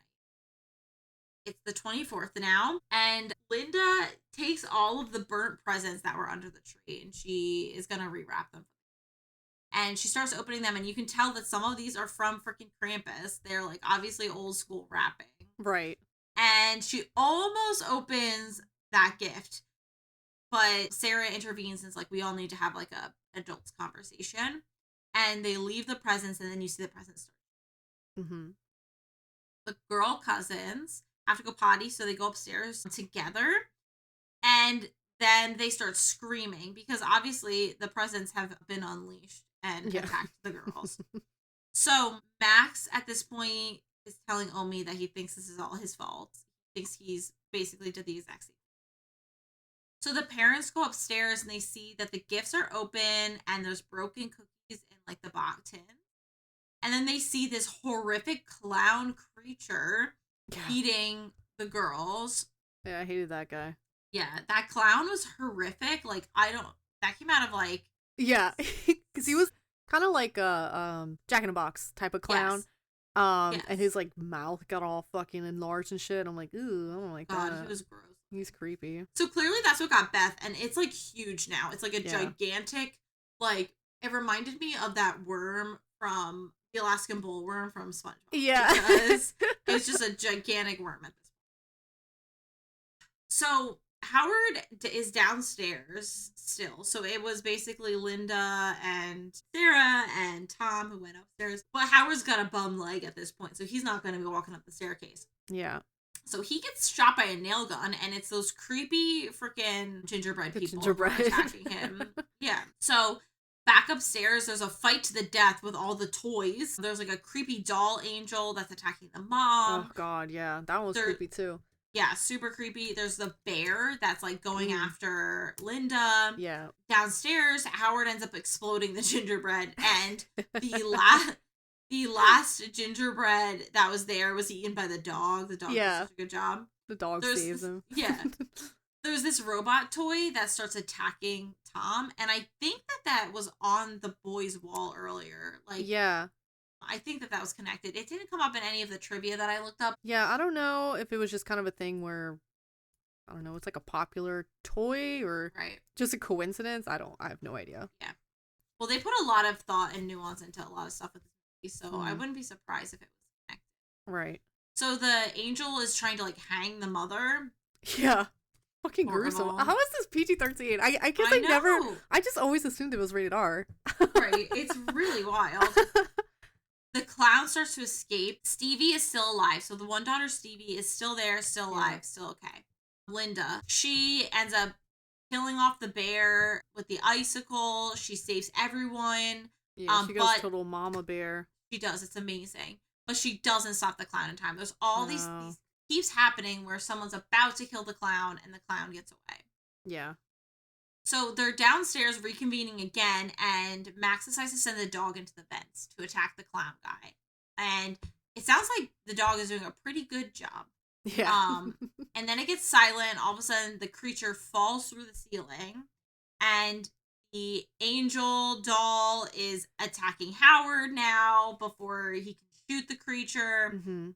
It's the 24th now, and Linda takes all of the burnt presents that were under the tree, and she is going to rewrap them. And she starts opening them, and you can tell that some of these are from freaking Krampus. They're, like, obviously old school wrapping. Right. And she almost opens that gift, but Sarah intervenes and is like, we all need to have, like, a adults conversation. And they leave the presents, and then you see the presents start. Mm-hmm. The girl cousins have to go potty, so they go upstairs together, and then they start screaming because obviously the presents have been unleashed and attacked the girls. So Max at this point is telling Omi that he thinks this is all his fault. He thinks he's basically did the exact same. So the parents go upstairs and they see that the gifts are open and there's broken cookies in like the box tin. And then they see this horrific clown creature eating the girls. Yeah, I hated that guy. Yeah, that clown was horrific. Like, that came out of like... Yeah, because he was kind of like a Jack in a Box type of clown. Yes. And his like mouth got all fucking enlarged and shit. I'm like, ooh, I don't like that. God, he was gross. He's creepy. So clearly that's what got Beth, and it's like huge now. It's like a gigantic, like, it reminded me of that worm from the Alaskan bullworm from SpongeBob. Yeah. Because it's just a gigantic worm at this point. So Howard is downstairs still. So it was basically Linda and Sarah and Tom who went upstairs. But Howard's got a bum leg at this point, so he's not going to be walking up the staircase. Yeah. So he gets shot by a nail gun, and it's those creepy freaking gingerbread people who are attacking him. Yeah. So back upstairs, there's a fight to the death with all the toys. There's like a creepy doll angel that's attacking the mom. Oh god, yeah. That one was creepy too. Yeah, super creepy. There's the bear that's like going after Linda. Yeah. Downstairs, Howard ends up exploding the gingerbread, and the last gingerbread that was there was eaten by the dog. The dog did such a good job. The dog saves him. Yeah. There's this robot toy that starts attacking Tom, and I think that was on the boys' wall earlier. Like, yeah. I think that was connected. It didn't come up in any of the trivia that I looked up. Yeah, I don't know if it was just kind of a thing where, I don't know, it's like a popular toy or just a coincidence. I have no idea. Yeah. Well, they put a lot of thought and nuance into a lot of stuff with this movie, so I wouldn't be surprised if it was connected. Right. So the angel is trying to like hang the mother. Yeah. Fucking gruesome. How is this PG-13? I guess I just always assumed it was rated R. Right. It's really wild. The clown starts to escape. Stevie is still alive. So the one daughter, Stevie, is still there, still alive, still okay. Linda, she ends up killing off the bear with the icicle. She saves everyone. Yeah, she goes total mama bear. She does. It's amazing. But she doesn't stop the clown in time. There's all these keeps happening where someone's about to kill the clown and the clown gets away. Yeah. So they're downstairs reconvening again, and Max decides to send the dog into the vents to attack the clown guy. And it sounds like the dog is doing a pretty good job. Yeah. And then it gets silent. All of a sudden, the creature falls through the ceiling, and the angel doll is attacking Howard now before he can shoot the creature. Mm-hmm.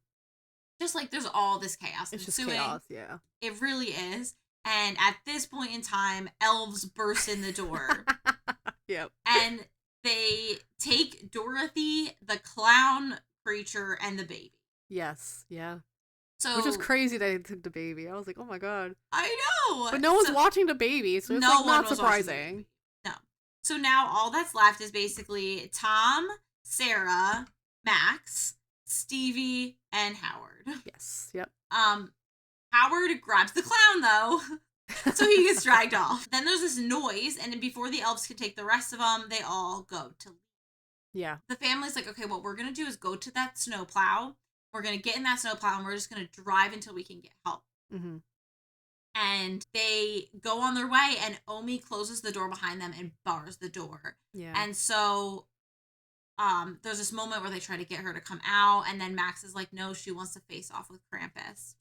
Just like there's all this chaos it's ensuing. Just chaos, yeah. It really is. And at this point in time, elves burst in the door. Yep. And they take Dorothy, the clown creature, and the baby. Yes, yeah. So, which is crazy that they took the baby. I was like, oh my god. I know. But no one's watching the baby, so it's like not surprising. No. So now all that's left is basically Tom, Sarah, Max, Stevie, and Howard. Yes, yep. Howard grabs the clown, though, so he gets dragged off. Then there's this noise, and before the elves can take the rest of them, they all go to leave. Yeah. The family's like, okay, what we're going to do is go to that snowplow. We're going to get in that snowplow, and we're just going to drive until we can get help. Mm-hmm. And they go on their way, and Omi closes the door behind them and bars the door. Yeah. And so there's this moment where they try to get her to come out, and then Max is like, no, she wants to face off with Krampus.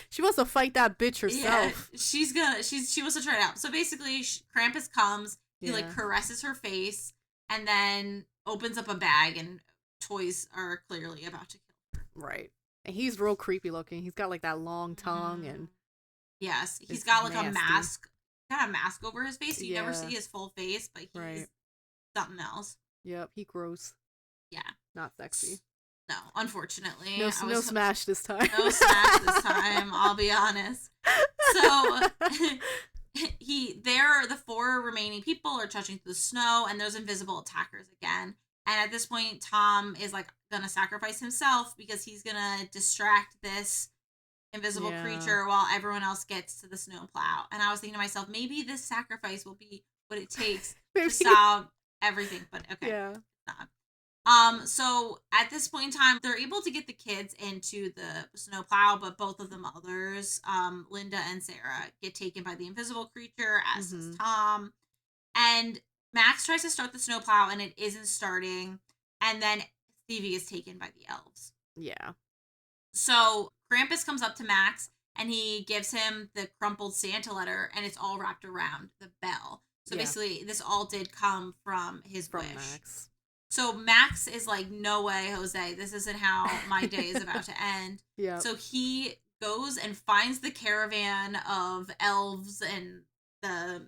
She wants to fight that bitch herself. Yeah, she wants to try it out. So basically, Krampus comes, he like caresses her face, and then opens up a bag, and toys are clearly about to kill her. Right. And he's real creepy looking. He's got like that long tongue and yes, he's got like a mask. Got a mask over his face. So you never see his full face, but he's something else. Yep, he gross. Yeah. Not sexy. No, unfortunately. No smash this time. No smash this time, I'll be honest. So the four remaining people are touching through the snow, and there's invisible attackers again. And at this point, Tom is like gonna sacrifice himself because he's gonna distract this invisible creature while everyone else gets to the snowplow. And I was thinking to myself, maybe this sacrifice will be what it takes to stop everything. But okay, it's not. So at this point in time, they're able to get the kids into the snowplow, but both of the mothers, Linda and Sarah, get taken by the invisible creature, as does Tom. And Max tries to start the snowplow, and it isn't starting. And then Stevie is taken by the elves. Yeah. So Krampus comes up to Max, and he gives him the crumpled Santa letter, and it's all wrapped around the bell. So basically, this all did come from his wish. Max. So Max is like, no way, Jose, this isn't how my day is about to end. Yeah. So he goes and finds the caravan of elves and the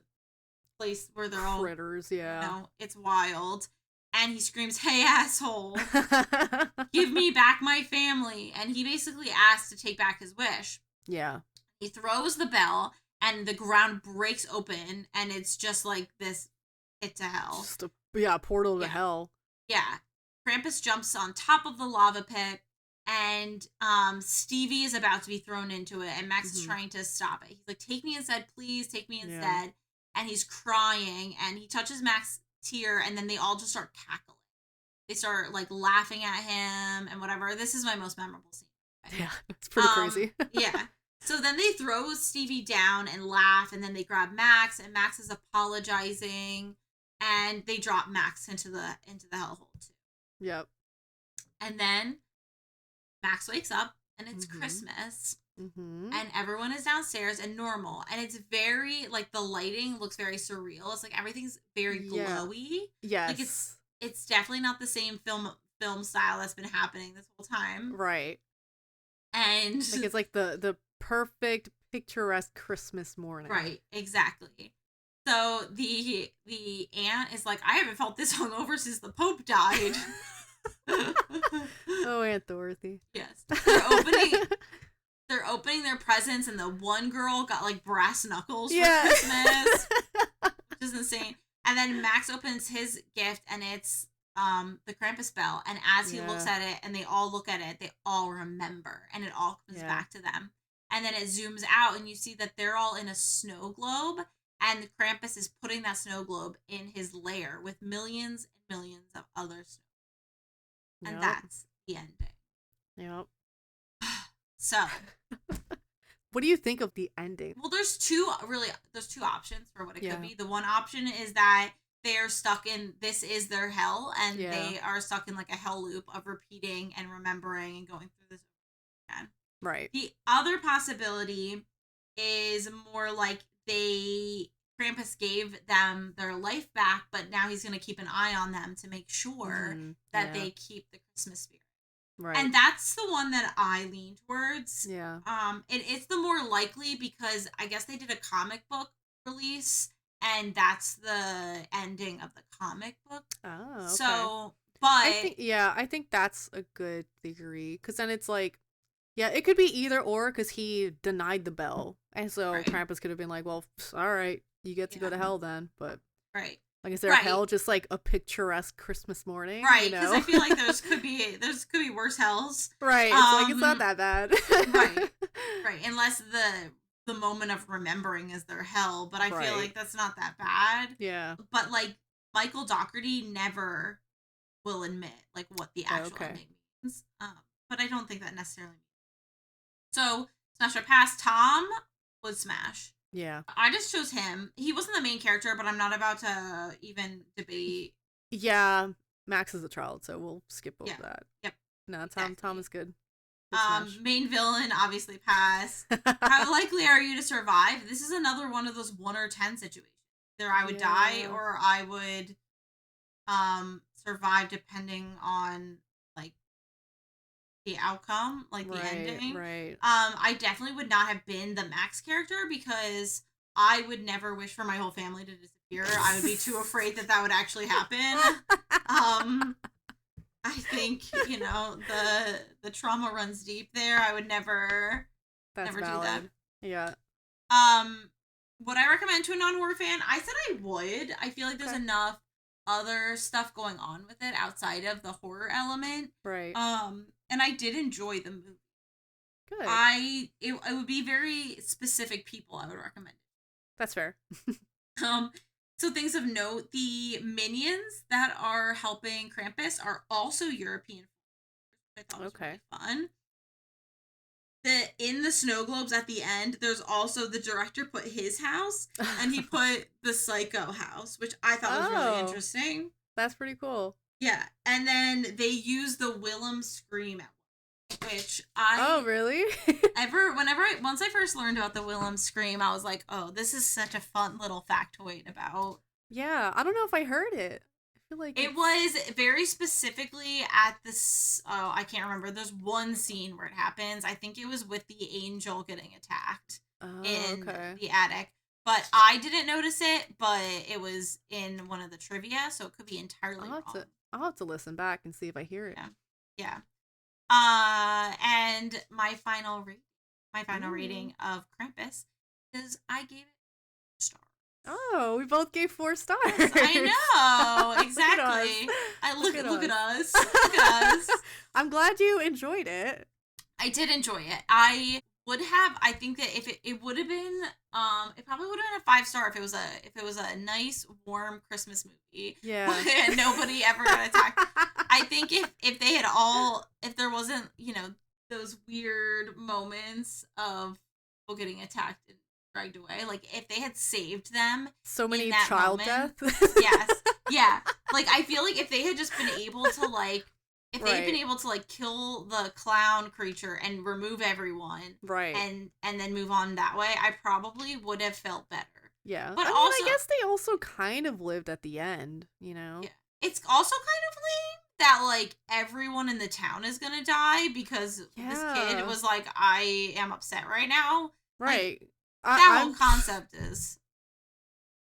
place where they're all critters, yeah. You know, it's wild. And he screams, hey, asshole, give me back my family. And he basically asks to take back his wish. Yeah. He throws the bell, and the ground breaks open, and it's just like this hit to hell. Just a portal to hell. Yeah. Krampus jumps on top of the lava pit, and Stevie is about to be thrown into it, and Max is trying to stop it. He's like, take me instead, please, take me instead. and he's crying, and he touches Max's tear, and then they all just start cackling. They start like laughing at him and whatever. This is my most memorable scene. Yeah, it's pretty crazy. Yeah. So then they throw Stevie down and laugh, and then they grab Max, and Max is apologizing, and they drop Max into the hellhole too. Yep. And then Max wakes up, and it's Christmas, and everyone is downstairs and normal, and it's very like the lighting looks very surreal. It's like everything's very glowy. Yes. Like it's definitely not the same film style that's been happening this whole time. Right. And like it's like the perfect picturesque Christmas morning. Right, exactly. So the aunt is like, I haven't felt this hungover since the Pope died. Oh, Aunt Dorothy. Yes. They're opening their presents, and the one girl got like brass knuckles for Christmas. Which is insane. And then Max opens his gift, and it's the Krampus bell, and as he looks at it and they all look at it, they all remember, and it all comes back to them. And then it zooms out, and you see that they're all in a snow globe, and the Krampus is putting that snow globe in his lair with millions and millions of other snow. And that's the ending. Yep. So what do you think of the ending? well, there's two options for what it could be. The one option is that they're stuck in, this is their hell, and they are stuck in like a hell loop of repeating and remembering and going through this again. Right. The other possibility is more like Krampus gave them their life back, but now he's going to keep an eye on them to make sure that they keep the Christmas spirit. Right. And that's the one that I lean towards. Yeah. It's the more likely because I guess they did a comic book release, and that's the ending of the comic book. Oh, okay. So, but I think that's a good theory, because then it's like, it could be either or, because he denied the bell, and so Krampus could have been like, well, all right, you get to go to hell then. But like, is there hell just like a picturesque Christmas morning? Right, because I feel like there could be worse hells. Right, it's like, it's not that bad. right, unless the moment of remembering is their hell, but I feel like that's not that bad. Yeah. But like Michael Dougherty never will admit like what the actual ending means. But I don't think that necessarily means. So Smash or Pass, Tom would smash. Yeah. I just chose him. He wasn't the main character, but I'm not about to even debate. Yeah. Max is a child, so we'll skip over that. Yep. No, Tom is good. Main villain, obviously pass. How likely are you to survive? This is another one of those 1 or 10 situations. Either I would die or I would survive depending on like the outcome, like the ending. Right. I definitely would not have been the Max character because I would never wish for my whole family to disappear. I would be too afraid that would actually happen. I think, the trauma runs deep there. I would never do that. Yeah. Would I recommend to a non-horror fan? I said I would. I feel like there's enough other stuff going on with it outside of the horror element. Right. And I did enjoy the movie. Good. It would be very specific people I would recommend it. That's fair. So things of note, the minions that are helping Krampus are also European. I thought was really fun. In the snow globes at the end, there's also the director put his house, and he put the Psycho house, which I thought was really interesting. That's pretty cool. Yeah, and then they use the Willem scream which really? Once I first learned about the Willem scream, I was like, oh, this is such a fun little factoid about. Yeah, I don't know if I heard it. I feel like it was very specifically at this. Oh, I can't remember. There's one scene where it happens. I think it was with the angel getting attacked in the attic. But I didn't notice it. But it was in one of the trivia, so it could be entirely wrong. I'll have to listen back and see if I hear it. Yeah. And my final rating of Krampus is I gave it 4 stars. Oh, we both gave 4 stars. I know, exactly. Look at us. I'm glad you enjoyed it. I did enjoy it. I would have, I think that if it would have been, it probably would have been a 5 star if it was a nice warm Christmas movie. Yeah. And nobody ever got attacked. I think if they had all, if there wasn't, you know, those weird moments of people getting attacked and dragged away, like if they had saved them, So many in that child moment, deaths. yes, yeah, like I feel like if they had just been able to like, if they had been Right. able to like kill the clown creature and remove everyone, Right. and then move on that way, I probably would have felt better. Yeah. But I mean, also, I guess they also kind of lived at the end, you know? yeah, it's also kind of lame that like everyone in the town is gonna die because this kid Yeah. was like, I am upset right now. Like, Right. that whole I'm concept is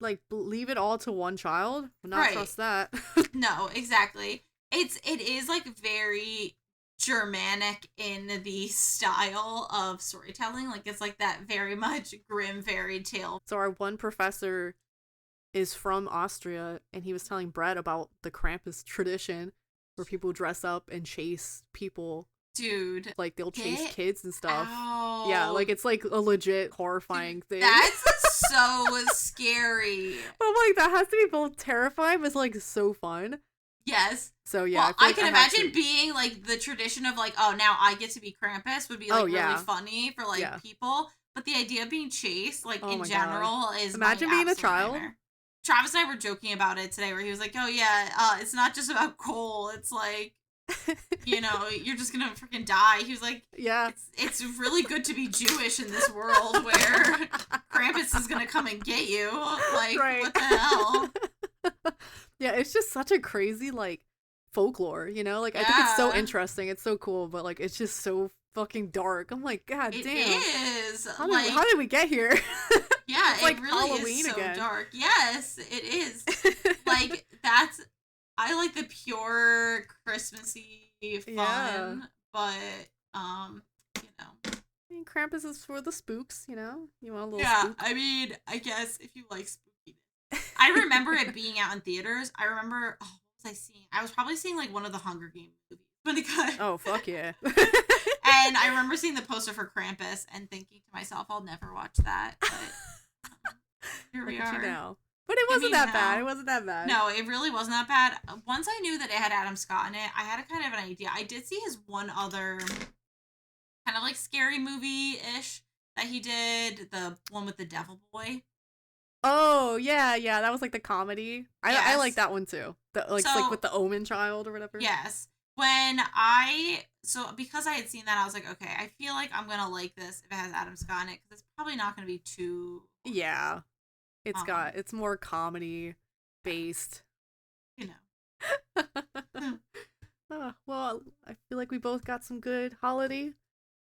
like, leave it all to one child? Would not right. trust that. No, exactly. It is like very Germanic in the style of storytelling. Like it's like that very much grim fairy tale. So our one professor is from Austria, and he was telling Brett about the Krampus tradition where people dress up and chase people. Dude. Like, they'll chase Get kids and stuff. out. Yeah, like, it's like a legit horrifying thing. That's so scary. But I'm like, that has to be both terrifying, but it's like so fun. Yes. So yeah, Well, I, feel I like can have imagine to. being like the tradition of like, oh, now I get to be Krampus would be like yeah. really funny for like Yeah. people. But the idea of being chased, like Oh in my God. general, is Imagine my being a absolute child. nightmare. Travis and I were joking about it today, where he was like, "Oh yeah, it's not just about Cole. It's like, you know, you're just gonna freaking die." He was like, Yeah. It's really good to be Jewish in this world where Krampus is gonna come and get you. Like, Right. what the hell? Yeah, it's just such a crazy like folklore, you know? Like I think it's so Yeah. interesting. It's so cool, but like it's just so fucking dark. I'm like, God It damn. is. How like, did we get here? yeah, It's it like really Halloween is so again. dark. Yes, it is. Like that's, I like the pure Christmassy fun, Yeah. but you know. I mean, Krampus is for the spooks, you know? You want a little Yeah, spook? I mean, I guess if you like spooky. I remember it being out in theaters. I remember, oh, what was I seeing? I was probably seeing like one of the Hunger Games movies when it got. Oh, fuck yeah. And I remember seeing the poster for Krampus and thinking to myself, I'll never watch that. But here we Look at you are. now. But it I wasn't mean, that bad. now. It wasn't that bad. No, it really wasn't that bad. Once I knew that it had Adam Scott in it, I had a kind of an idea. I did see his one other kind of like scary movie-ish that he did, the one with the devil boy. Oh, yeah, yeah. That was like the comedy. I Yes. like that one too. Like So- with the Omen child or whatever. Yes. Because I had seen that, I was like, okay, I feel like I'm gonna like this if it has Adam Scott in it, because it's probably not gonna be too, Yeah. Um, It's more comedy based. you know. Well, I feel like we both got some good holiday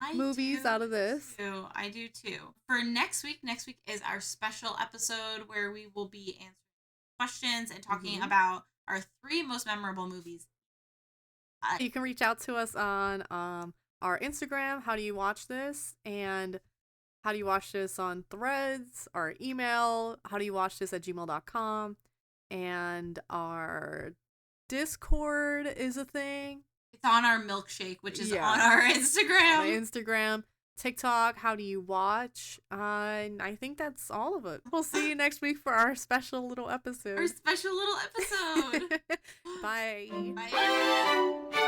I movies do out of this. too. I do too. For next week is our special episode where we will be answering questions and talking Mhm. about our 3 most memorable movies. You can reach out to us on our Instagram, How Do You Watch This? And How Do You Watch This on Threads, our email, howdoyouwatchthis@gmail.com, and our Discord is a thing. It's on our milkshake, which is Yeah. on our On Instagram. Instagram, TikTok, How Do You Watch? And I think that's all of it. We'll see you next week for our special little episode. Our special little episode. Bye. Bye.